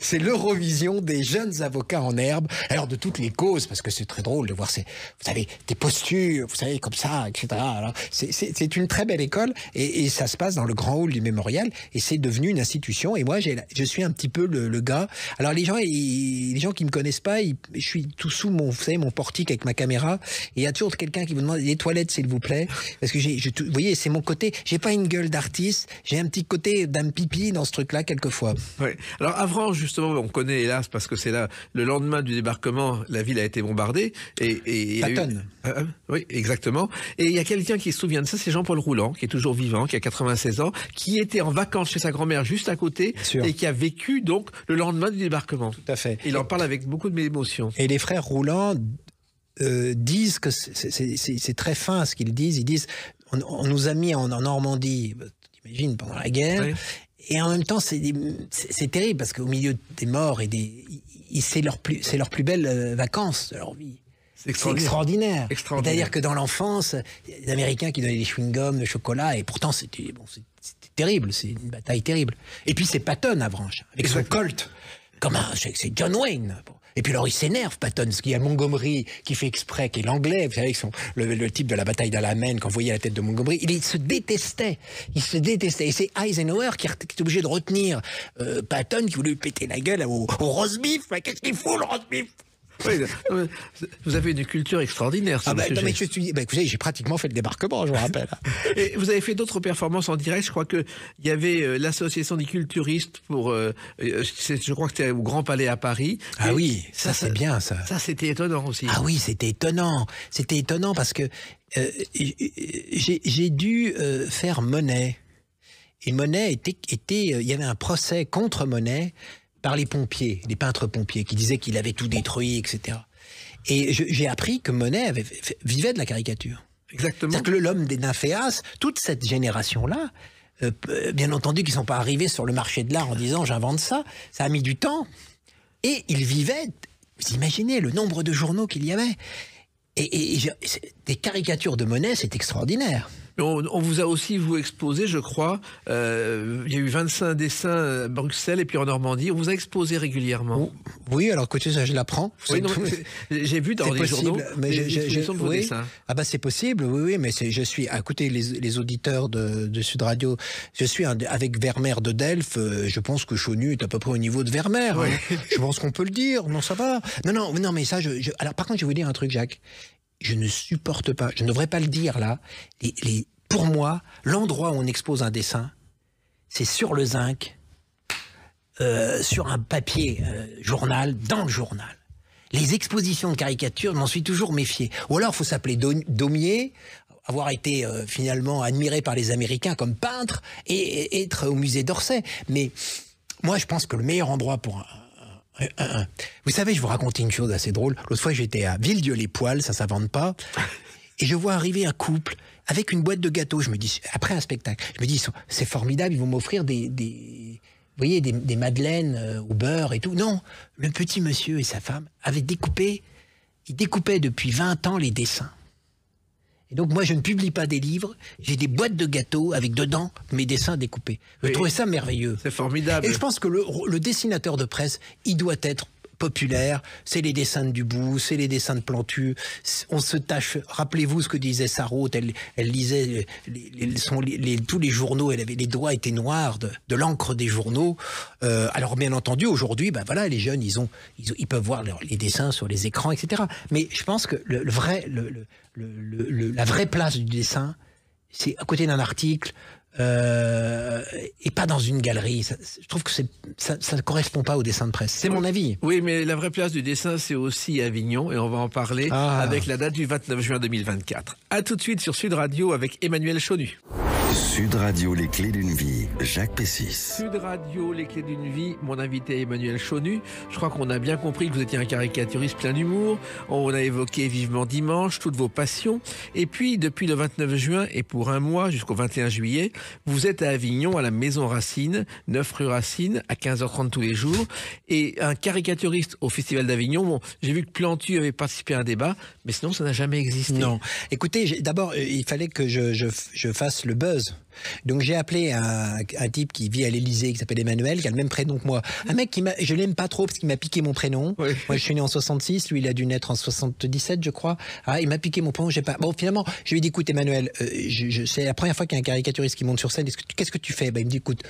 c'est l'Eurovision des jeunes avocats en herbe, alors de toutes les causes, parce que c'est très drôle de voir vous savez, des postures, vous savez, comme ça, etc. Alors, c'est une très belle école, et ça se passe dans le grand hall du Mémorial, et c'est devenu une institution, et moi, je suis un petit peu le gars. Alors les gens qui me connaissent pas, je suis tout sous mon portique avec ma caméra, et il y a toujours quelqu'un qui vous demande les toilettes, s'il vous plaît, parce que vous voyez, c'est mon côté, j'ai pas une gueule d'artiste, j'ai un petit côté d'un pipi dans ce truc-là, quelquefois. Oui. Alors, Avranches, justement, on connaît, hélas, parce que c'est là, le lendemain du débarquement, la ville a été bombardée. Pattonne. Oui, exactement. Et il y a quelqu'un qui se souvient de ça, c'est Jean-Paul Rouland, qui est toujours vivant, qui a 96 ans, qui était en vacances chez sa grand-mère juste à côté, et qui a vécu, donc, le lendemain du débarquement. Tout à fait. Il en parle avec beaucoup d'émotion. Et les frères Rouland disent que c'est très fin ce qu'ils disent. Ils disent, on nous a mis en Normandie, t'imagines, pendant la guerre, oui. Et en même temps c'est terrible, parce qu'au milieu des morts et c'est leurs plus belles vacances de leur vie. C'est extraordinaire. C'est-à-dire que dans l'enfance, les Américains qui donnaient des chewing-gums, le chocolat, et pourtant c'était terrible, c'est une bataille terrible. Et puis c'est Patton, Avranches, avec son Colt, c'est John Wayne. Et puis alors il s'énerve, Patton, parce qu'il y a Montgomery qui fait exprès, qui est l'anglais, vous savez, le type de la bataille d'Alamein, quand vous voyez la tête de Montgomery, il se détestait. Et c'est Eisenhower qui est obligé de retenir Patton, qui voulait lui péter la gueule au roast beef. Qu'est-ce qu'il faut, le roast beef? Oui, vous avez une culture extraordinaire. Non, mais écoutez, j'ai pratiquement fait le débarquement, je vous rappelle. Et vous avez fait d'autres performances en direct. Je crois que il y avait l'association des culturistes pour, je crois que c'était au Grand Palais à Paris. Ah oui, ça c'est bien ça. Ça c'était étonnant aussi. Ah oui, c'était étonnant. C'était étonnant parce que j'ai dû faire Monet. Et Monet il y avait un procès contre Monet par les pompiers, les peintres pompiers, qui disaient qu'il avait tout détruit, etc. Et j'ai appris que Monet vivait de la caricature. Exactement. C'est-à-dire que l'homme des nymphéas, toute cette génération-là, bien entendu qu'ils ne sont pas arrivés sur le marché de l'art en disant « j'invente ça », ça a mis du temps. Et ils vivaient, vous imaginez le nombre de journaux qu'il y avait. Et des caricatures de Monet, c'est extraordinaire. On vous a aussi, vous, exposé, je crois, il y a eu 25 dessins à Bruxelles et puis en Normandie. On vous a exposé régulièrement. Oui, alors écoutez, ça je l'apprends. Oui, j'ai vu dans les journaux de vos dessins. Ah bah c'est possible, oui, mais je suis, écoutez, les auditeurs de Sud Radio, je suis avec Vermeer de Delft, je pense que Chaunu est à peu près au niveau de Vermeer. Oui. Hein. Je pense qu'on peut le dire, non ça va. Non, mais ça, alors par contre, je vais vous dire un truc, Jacques. Je ne supporte pas, je ne devrais pas le dire là, pour moi, l'endroit où on expose un dessin, c'est sur le zinc, sur un papier journal, dans le journal. Les expositions de caricatures, je m'en suis toujours méfié. Ou alors, il faut s'appeler Daumier, avoir été finalement admiré par les Américains comme peintre, et être au musée d'Orsay. Mais moi, je pense que le meilleur endroit pour vous savez, je vous racontais une chose assez drôle. L'autre fois, j'étais à Villedieu-les-Poils, ça s'invente pas, et je vois arriver un couple avec une boîte de gâteaux. Je me dis, après un spectacle, je me dis, c'est formidable, ils vont m'offrir vous voyez, des madeleines au beurre et tout. Non, le petit monsieur et sa femme avaient découpé, ils découpaient depuis 20 ans les dessins. Et donc moi, je ne publie pas des livres, j'ai des boîtes de gâteaux avec dedans mes dessins découpés. Je trouvais ça merveilleux. C'est formidable. Et je pense que le dessinateur de presse, il doit être populaire. C'est les dessins de Dubout, c'est les dessins de Plantu. On se tâche. Rappelez-vous ce que disait Sarraute. Elle lisait tous les journaux. Les doigts étaient noirs de l'encre des journaux. Alors bien entendu, aujourd'hui, voilà, les jeunes, ils peuvent voir les dessins sur les écrans, etc. Mais je pense que la vraie place du dessin, c'est à côté d'un article. Et pas dans une galerie. Je trouve que ça ne correspond pas au dessin de presse. C'est mon avis. Oui, mais la vraie place du dessin, c'est aussi Avignon, et on va en parler avec la date du 29 juin 2024. À tout de suite sur Sud Radio avec Emmanuel Chonu. Sud Radio, les clés d'une vie, Jacques Pessis. Sud Radio, les clés d'une vie, mon invité est Emmanuel Chonu. Je crois qu'on a bien compris que vous étiez un caricaturiste plein d'humour. On a évoqué vivement dimanche, toutes vos passions. Et puis, depuis le 29 juin et pour un mois jusqu'au 21 juillet, vous êtes à Avignon, à la Maison Racine, 9 rue Racine, à 15h30 tous les jours. Et un caricaturiste au Festival d'Avignon. Bon, j'ai vu que Plantu avait participé à un débat, mais sinon, ça n'a jamais existé. Non. Écoutez, d'abord, il fallait que je fasse le buzz. Donc j'ai appelé un type qui vit à l'Élysée, qui s'appelle Emmanuel, qui a le même prénom que moi. Un mec je l'aime pas trop parce qu'il m'a piqué mon prénom. Oui. Moi je suis né en 66, lui il a dû naître en 77 je crois. Il m'a piqué mon prénom, j'ai pas. Bon finalement, je lui ai dit écoute Emmanuel, c'est la première fois qu'il y a un caricaturiste qui monte sur scène. Qu'est-ce que tu fais? Il me dit écoute,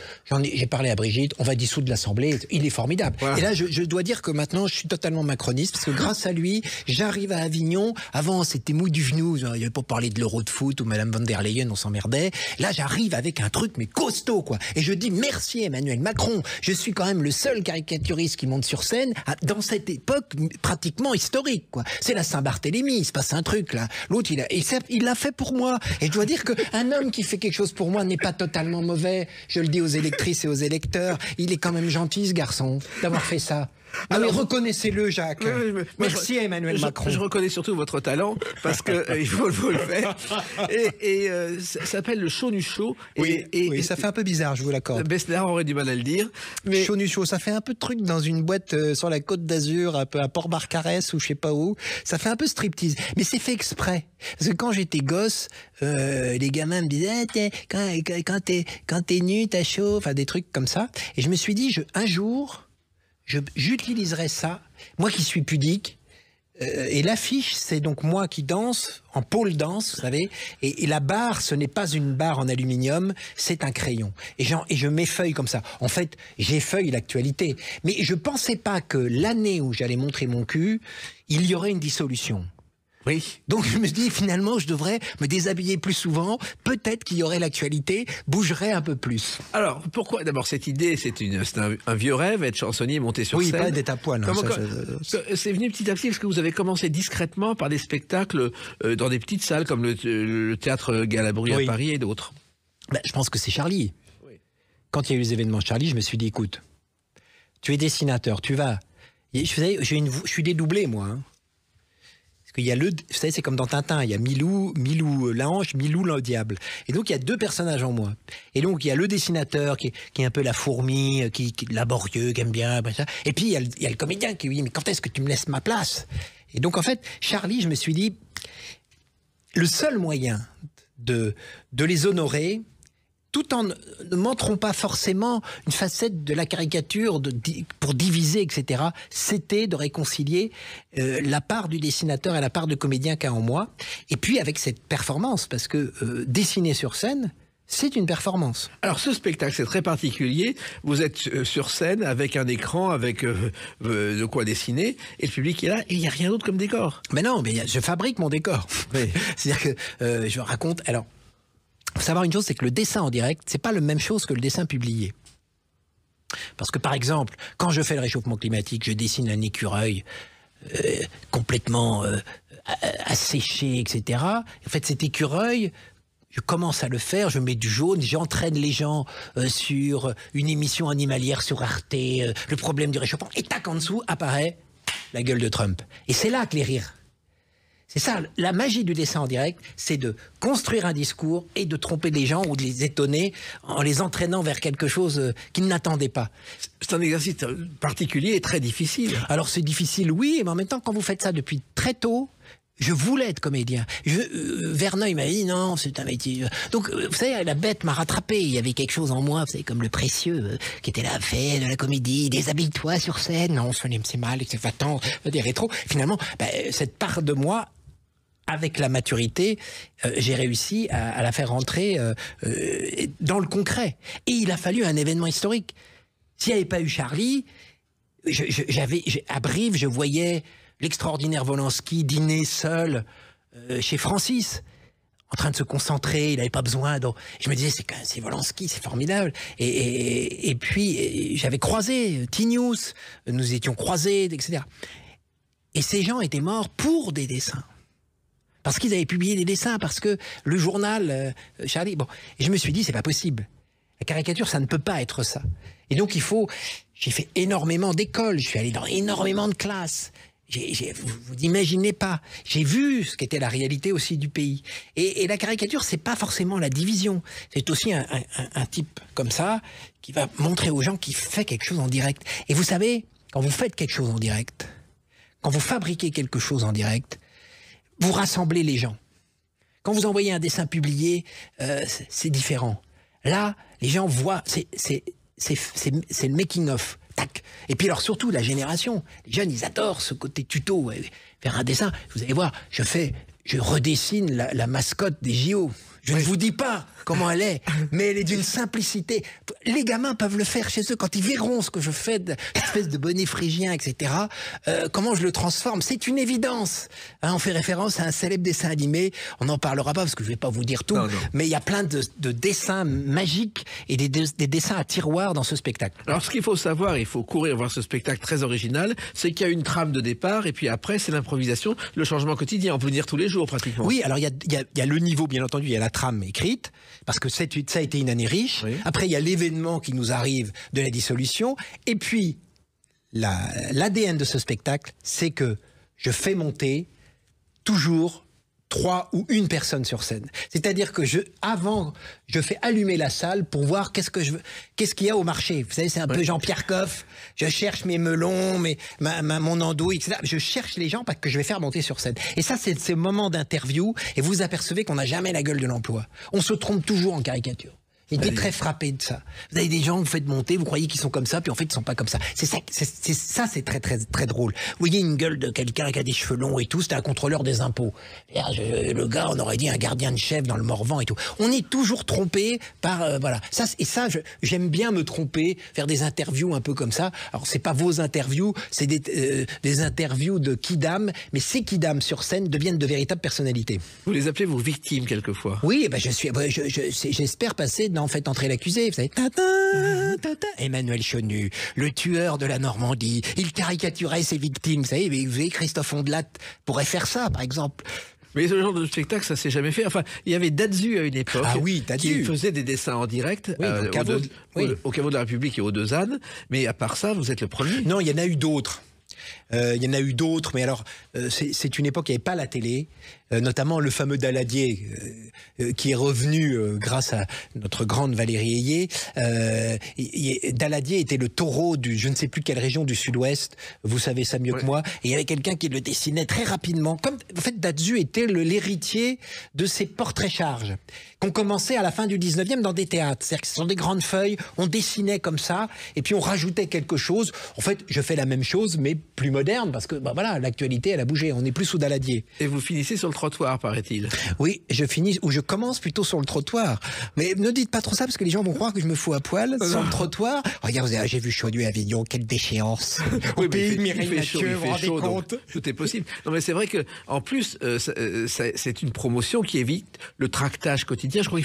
j'ai parlé à Brigitte, on va dissoudre l'Assemblée. Il est formidable. Voilà. Et là je dois dire que maintenant je suis totalement macroniste parce que grâce à lui, j'arrive à Avignon. Avant c'était mou du genou, il y avait pas parlé de l'Euro de foot ou Madame von der Leyen, on s'emmerdait. Là j'arrive avec un truc mais costaud quoi. Et je dis merci Emmanuel Macron. Je suis quand même le seul caricaturiste qui monte sur scène dans cette époque pratiquement historique quoi. C'est la Saint-Barthélemy, il se passe un truc là. L'autre il l'a fait pour moi. Et je dois dire qu'un homme qui fait quelque chose pour moi n'est pas totalement mauvais. Je le dis aux électrices et aux électeurs. Il est quand même gentil ce garçon d'avoir fait ça. Alors reconnaissez-le Jacques. Merci à Emmanuel Macron. Je reconnais surtout votre talent parce que il faut le faire. Et ça s'appelle le Chonu Show. Oui, ça fait un peu bizarre, je vous l'accorde. Besnard aurait du mal à le dire. Mais Chonu Show, ça fait un peu de truc dans une boîte sur la Côte d'Azur, un peu à Port-Barcarès ou je sais pas où. Ça fait un peu striptease, mais c'est fait exprès. Parce que quand j'étais gosse, les gamins me disaient quand t'es nu, t'as chaud, enfin des trucs comme ça. Et je me suis dit un jour j'utiliserai ça, moi qui suis pudique, et l'affiche, c'est donc moi qui danse, en pole dance, vous savez, et la barre, ce n'est pas une barre en aluminium, c'est un crayon. Et je m'effeuille comme ça. En fait, j'effeuille l'actualité. Mais je pensais pas que l'année où j'allais montrer mon cul, il y aurait une dissolution. Oui. Donc je me dis finalement je devrais me déshabiller plus souvent, peut-être qu'il y aurait l'actualité, bougerait un peu plus. Alors pourquoi d'abord cette idée, c'est un vieux rêve, être chansonnier, monter sur scène. Oui, pas d'être à poil. C'est venu petit à petit parce que vous avez commencé discrètement par des spectacles dans des petites salles comme le théâtre Galabru à Paris et d'autres. Je pense que c'est Charlie. Oui. Quand il y a eu les événements Charlie, je me suis dit écoute, tu es dessinateur, tu vas. Je suis dédoublé moi. Hein. Parce qu'il y a vous savez, c'est comme dans Tintin, il y a Milou l'ange, Milou le diable. Et donc il y a deux personnages en moi. Et donc il y a le dessinateur qui est un peu la fourmi, qui est laborieux, qui aime bien, ça. Et puis il y a le comédien qui lui dit mais quand est-ce que tu me laisses ma place? Et donc en fait, Charlie, je me suis dit le seul moyen de les honorer, tout en ne montrant pas forcément une facette de la caricature pour diviser, etc., c'était de réconcilier la part du dessinateur et la part de comédien qu'a en moi, et puis avec cette performance, parce que dessiner sur scène, c'est une performance. Alors ce spectacle, c'est très particulier. Vous êtes sur scène avec un écran, avec de quoi dessiner, et le public est là, et il n'y a rien d'autre comme décor. Mais non, mais je fabrique mon décor. Oui. C'est-à-dire que je raconte... Alors, faut savoir une chose, c'est que le dessin en direct, c'est pas la même chose que le dessin publié. Parce que par exemple, quand je fais le réchauffement climatique, je dessine un écureuil complètement asséché, etc. En fait, cet écureuil, je commence à le faire, je mets du jaune, j'entraîne les gens sur une émission animalière sur Arte, le problème du réchauffement, et tac, en dessous apparaît la gueule de Trump. Et c'est là que les rires. C'est ça, la magie du dessin en direct, c'est de construire un discours et de tromper les gens ou de les étonner en les entraînant vers quelque chose qu'ils n'attendaient pas. C'est un exercice particulier et très difficile. Alors c'est difficile, oui, mais en même temps, quand vous faites ça depuis très tôt, je voulais être comédien. Verneuil m'a dit non, c'est un métier. Donc, vous savez, la bête m'a rattrapé. Il y avait quelque chose en moi, vous savez, comme le précieux, qui était là, fait de la comédie, déshabille-toi sur scène. Non, c'est mal, c'est va-t'en, des rétros. Finalement, cette part de moi, avec la maturité, j'ai réussi à la faire rentrer dans le concret. Et il a fallu un événement historique. S'il n'y avait pas eu Charlie, à Brive, je voyais l'extraordinaire Wolanski dîner seul chez Francis, en train de se concentrer, il n'avait pas besoin. Donc, je me disais, c'est Wolanski, c'est formidable. Et puis, j'avais croisé Tinius, nous étions croisés, etc. Et ces gens étaient morts pour des dessins. Parce qu'ils avaient publié des dessins, parce que le journal, Charlie... Bon, et je me suis dit, c'est pas possible. La caricature, ça ne peut pas être ça. Et donc, j'ai fait énormément d'écoles, je suis allé dans énormément de classes. Vous n'imaginez pas. J'ai vu ce qu'était la réalité aussi du pays. Et la caricature, c'est pas forcément la division. C'est aussi un type comme ça qui va montrer aux gens qu'il fait quelque chose en direct. Et vous savez, quand vous faites quelque chose en direct, quand vous fabriquez quelque chose en direct, vous rassemblez les gens. Quand vous envoyez un dessin publié, c'est différent. Là, les gens voient, c'est le making-of. Tac. Et puis alors surtout la génération, les jeunes ils adorent ce côté tuto, faire un dessin. Vous allez voir, je redessine la mascotte des JO. Je ne vous dis pas comment elle est, mais elle est d'une simplicité. Les gamins peuvent le faire chez eux quand ils verront ce que je fais, espèce de bonnet phrygien, etc. Comment je le transforme, c'est une évidence. Hein, on fait référence à un célèbre dessin animé. On n'en parlera pas parce que je ne vais pas vous dire tout, mais il y a plein de dessins magiques et des dessins à tiroir dans ce spectacle. Alors ce qu'il faut savoir, il faut courir voir ce spectacle très original, c'est qu'il y a une trame de départ et puis après c'est l'improvisation, le changement quotidien. On peut venir tous les jours pratiquement. Oui, alors il y a le niveau, bien entendu, il y a la trame écrite, parce que ça a été une année riche. Oui. Après, il y a l'événement qui nous arrive de la dissolution. Et puis, l'ADN de ce spectacle, c'est que je fais monter toujours 3 ou 1 personne sur scène. C'est-à-dire que avant, je fais allumer la salle pour voir qu'est-ce qu'il y a au marché. Vous savez, c'est un peu Jean-Pierre Coff. Je cherche mes melons, mon andouille, etc. Je cherche les gens parce que je vais faire monter sur scène. Et ça, c'est ces moments d'interview. Et vous apercevez qu'on n'a jamais la gueule de l'emploi. On se trompe toujours en caricature. J'étais très frappé de ça. Vous avez des gens que vous faites monter, vous croyez qu'ils sont comme ça, puis en fait ils sont pas comme ça. C'est très très très drôle. Vous voyez une gueule de quelqu'un qui a des cheveux longs et tout, c'était un contrôleur des impôts. Le gars, on aurait dit un gardien de chef dans le Morvan et tout. On est toujours trompé par voilà. J'aime bien me tromper, faire des interviews un peu comme ça. Alors c'est pas vos interviews, c'est des interviews de kidam, mais ces kidam sur scène deviennent de véritables personnalités. Vous les appelez vos victimes quelquefois. Oui, j'espère passer dans Faites entrer l'accusé, vous savez. Emmanuel Chenu, le tueur de la Normandie, il caricaturait ses victimes, vous savez, Christophe Ondelat pourrait faire ça, par exemple. Mais ce genre de spectacle, ça s'est jamais fait. Enfin, il y avait Dazu à une époque, qui faisait des dessins en direct au caveau de la République et aux Deux Ânes. Mais à part ça, vous êtes le premier. Non, il y en a eu d'autres. Il y en a eu d'autres, mais alors c'est une époque où il n'y avait pas la télé, notamment le fameux Daladier qui est revenu grâce à notre grande Valérie Ayé. Daladier était le taureau du je ne sais plus quelle région du sud-ouest, vous savez ça mieux que moi, et il y avait quelqu'un qui le dessinait très rapidement. Comme en fait Dazu était l'héritier de ces portraits charges qu'on commençait à la fin du 19e dans des théâtres. C'est-à-dire que ce sont des grandes feuilles, on dessinait comme ça, et puis on rajoutait quelque chose. En fait, je fais la même chose, mais plus moderne, parce que voilà, l'actualité, elle a bougé. On n'est plus sous Daladier. Et vous finissez sur le trottoir, paraît-il. Oui, je commence plutôt sur le trottoir. Mais ne dites pas trop ça, parce que les gens vont croire que je me fous à poil sur le trottoir. Regarde, j'ai vu Chaudieu et Avignon, quelle déchéance. Au pays de Mireille Mathieu, vous vous rendez compte ? Tout est possible. Non, mais c'est vrai que, en plus, c'est une promotion qui évite le tractage quotidien. Je crois qu'il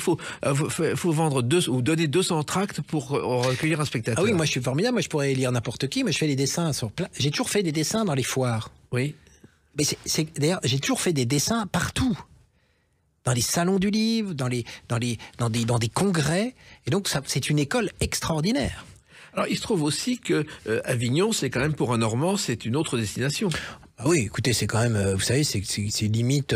faut vendre ou donner 200 tracts pour recueillir un spectateur. Ah oui, moi je suis formidable. Moi je pourrais lire n'importe qui. Moi je fais des dessins j'ai toujours fait des dessins dans les foires. Oui. Mais d'ailleurs, j'ai toujours fait des dessins partout. Dans les salons du livre, dans des congrès. Et donc c'est une école extraordinaire. Alors il se trouve aussi que Avignon, c'est quand même pour un Normand, c'est une autre destination. Ah oui, écoutez, c'est quand même, vous savez, c'est limite.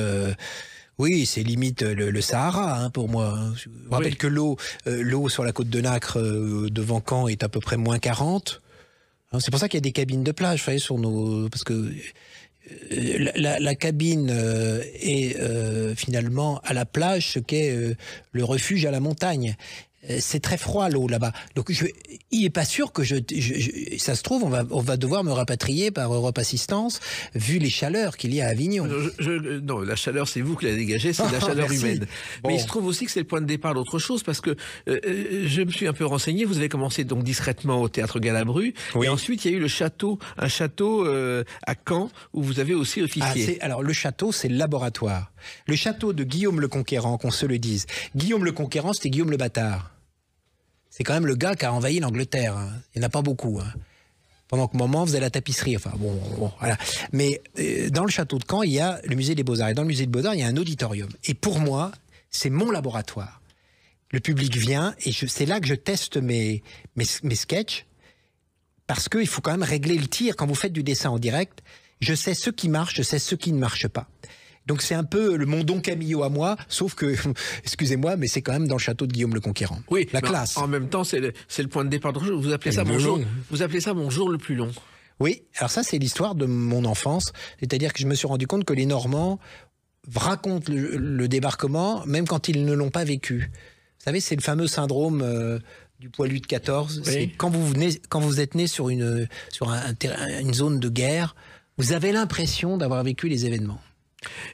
Oui, c'est limite le Sahara pour moi. Je vous rappelle que l'eau sur la côte de Nacre devant Caen est à peu près moins 40. C'est pour ça qu'il y a des cabines de plage, vous savez, parce que la cabine est finalement à la plage ce qu'est le refuge à la montagne. c'est très froid l'eau là-bas. Donc il est pas sûr que ça se trouve on va devoir me rapatrier par Europe Assistance vu les chaleurs qu'il y a à Avignon. Non, la chaleur c'est vous qui la dégagez, c'est de la chaleur humaine. Bon. Mais il se trouve aussi que c'est le point de départ d'autre chose parce que je me suis un peu renseigné. Vous avez commencé donc discrètement au théâtre Galabru et ensuite il y a eu un château à Caen où vous avez aussi officié. Alors le château c'est le laboratoire. Le château de Guillaume le Conquérant, qu'on se le dise. Guillaume le Conquérant, c'était Guillaume le Bâtard. C'est quand même le gars qui a envahi l'Angleterre. Hein. Il n'y en a pas beaucoup. Hein. Pendant que Moment faisait la tapisserie. Enfin, bon, voilà. Mais dans le château de Caen, il y a le musée des Beaux-Arts. Et dans le musée des Beaux-Arts, il y a un auditorium. Et pour moi, c'est mon laboratoire. Le public vient et c'est là que je teste mes sketchs. Parce qu'il faut quand même régler le tir. Quand vous faites du dessin en direct, je sais ce qui marche, je sais ce qui ne marche pas. Donc c'est un peu mon Don Camillo à moi, sauf que, excusez-moi, mais c'est quand même dans le château de Guillaume le Conquérant. Oui, la classe. En même temps, c'est le point de départ. Vous appelez ça mon jour. Vous appelez ça mon jour le plus long. Oui, alors ça c'est l'histoire de mon enfance. C'est-à-dire que je me suis rendu compte que les Normands racontent le débarquement, même quand ils ne l'ont pas vécu. Vous savez, c'est le fameux syndrome du poilu de 14. Oui. C'est quand vous êtes né sur une zone de guerre, vous avez l'impression d'avoir vécu les événements.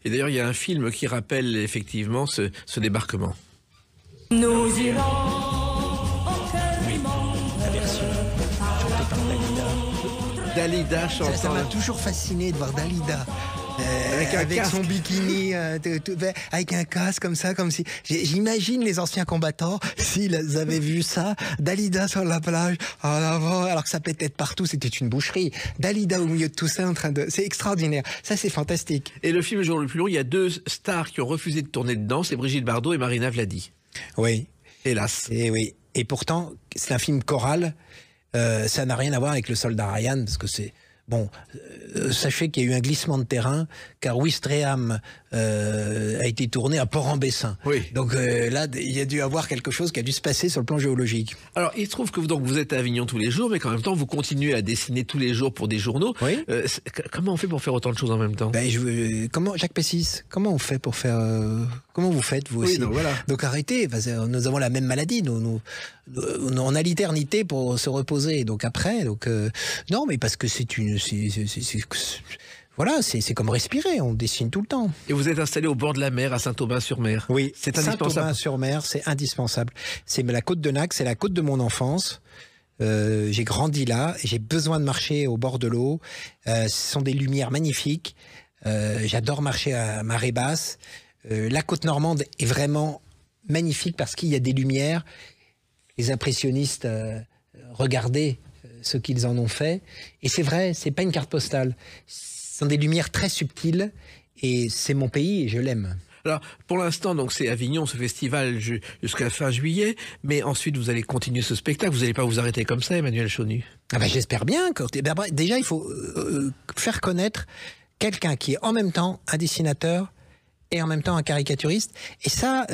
Et d'ailleurs, il y a un film qui rappelle effectivement ce débarquement. Nous irons la version chantée par Dalida. Dalida chantant. Ça m'a toujours fasciné de voir Dalida. Avec son bikini, avec un casque comme ça, comme si... J'imagine les anciens combattants, s'ils avaient vu ça, Dalida sur la plage, en avant, alors que ça pétait de partout, c'était une boucherie. Dalida au milieu de tout ça, en train de... C'est extraordinaire. Ça, c'est fantastique. Et le film Le jour le plus long, il y a deux stars qui ont refusé de tourner dedans, c'est Brigitte Bardot et Marina Vladi. Oui. Hélas. Et oui. Et pourtant, c'est un film choral. Ça n'a rien à voir avec Le Soldat Ryan, parce que c'est... Bon, sachez qu'il y a eu un glissement de terrain, car Ouistreham a été tourné à Port-en-Bessin. Oui. Donc là, il y a dû avoir quelque chose qui a dû se passer sur le plan géologique. Alors, il se trouve que vous êtes à Avignon tous les jours, mais qu'en même temps, vous continuez à dessiner tous les jours pour des journaux. Oui. Comment on fait pour faire autant de choses en même temps? Jacques Pessis, comment on fait pour faire... comment vous faites, vous aussi? Donc, voilà. Donc arrêtez, nous avons la même maladie, on a l'éternité pour se reposer. Donc après, non, mais parce que voilà, c'est comme respirer, on dessine tout le temps. Et vous êtes installé au bord de la mer, à Saint-Aubin-sur-Mer. Oui, c'est indispensable. Saint-Aubin-sur-Mer, c'est indispensable. C'est la côte de Nac, c'est la côte de mon enfance. J'ai grandi là, et j'ai besoin de marcher au bord de l'eau. Ce sont des lumières magnifiques. J'adore marcher à marée basse. La côte normande est vraiment magnifique parce qu'il y a des lumières. Les impressionnistes, regardez ce qu'ils en ont fait. Et c'est vrai, c'est pas une carte postale. Ce sont des lumières très subtiles et c'est mon pays et je l'aime. Alors, pour l'instant, donc c'est Avignon, ce festival jusqu'à fin juillet, mais ensuite vous allez continuer ce spectacle. Vous n'allez pas vous arrêter comme ça, Emmanuel Chonu? J'espère bien. Déjà, il faut faire connaître quelqu'un qui est en même temps un dessinateur et en même temps un caricaturiste. Et ça,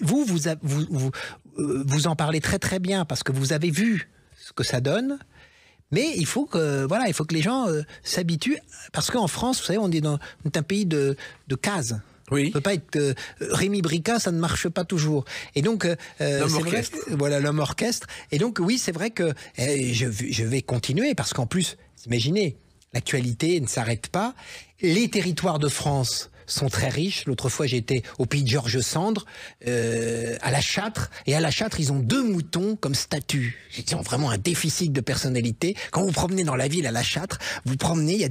vous en parlez très très bien parce que vous avez vu ce que ça donne. Mais il faut que les gens s'habituent parce qu'en France, vous savez, on est un pays de cases. Oui. On peut pas être Rémi Brica, ça ne marche pas toujours. Et donc l'homme orchestre. Voilà, l'homme orchestre. Et donc oui, c'est vrai que je vais continuer parce qu'en plus, imaginez, l'actualité ne s'arrête pas. Les territoires de France sont très riches. L'autre fois, j'étais au pays de Georges Sandre, à La Châtre. Et à La Châtre, ils ont 2 moutons comme statues. Ils ont vraiment un déficit de personnalité. Quand vous promenez dans la ville à La Châtre, vous promenez, il y a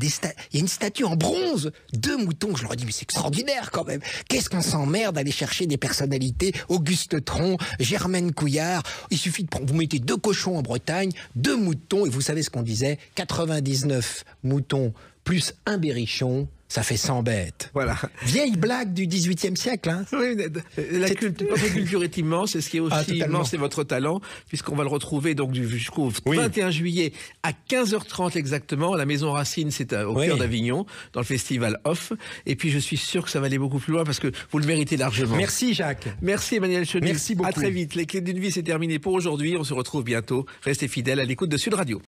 une statue en bronze. 2 moutons. Je leur ai dit, mais c'est extraordinaire quand même. Qu'est-ce qu'on s'emmerde d'aller chercher des personnalités? Auguste Tron, Germaine Couillard. Il suffit de prendre, vous mettez 2 cochons en Bretagne, 2 moutons. Et vous savez ce qu'on disait? 99 moutons plus un berrichon, ça fait 100 bêtes. Voilà. Vieille blague du XVIIIe siècle. Hein. Oui, votre culture est immense, et ce qui est aussi immense, c'est votre talent, puisqu'on va le retrouver donc jusqu'au 21 juillet à 15h30 exactement. À la Maison Racine, c'est au cœur d'Avignon, dans le festival Off. Et puis je suis sûr que ça va aller beaucoup plus loin, parce que vous le méritez largement. Merci Jacques. Merci Emmanuel Chenu. Merci beaucoup. À très vite. Les Clés d'une vie, c'est terminé pour aujourd'hui. On se retrouve bientôt. Restez fidèles à l'écoute de Sud Radio.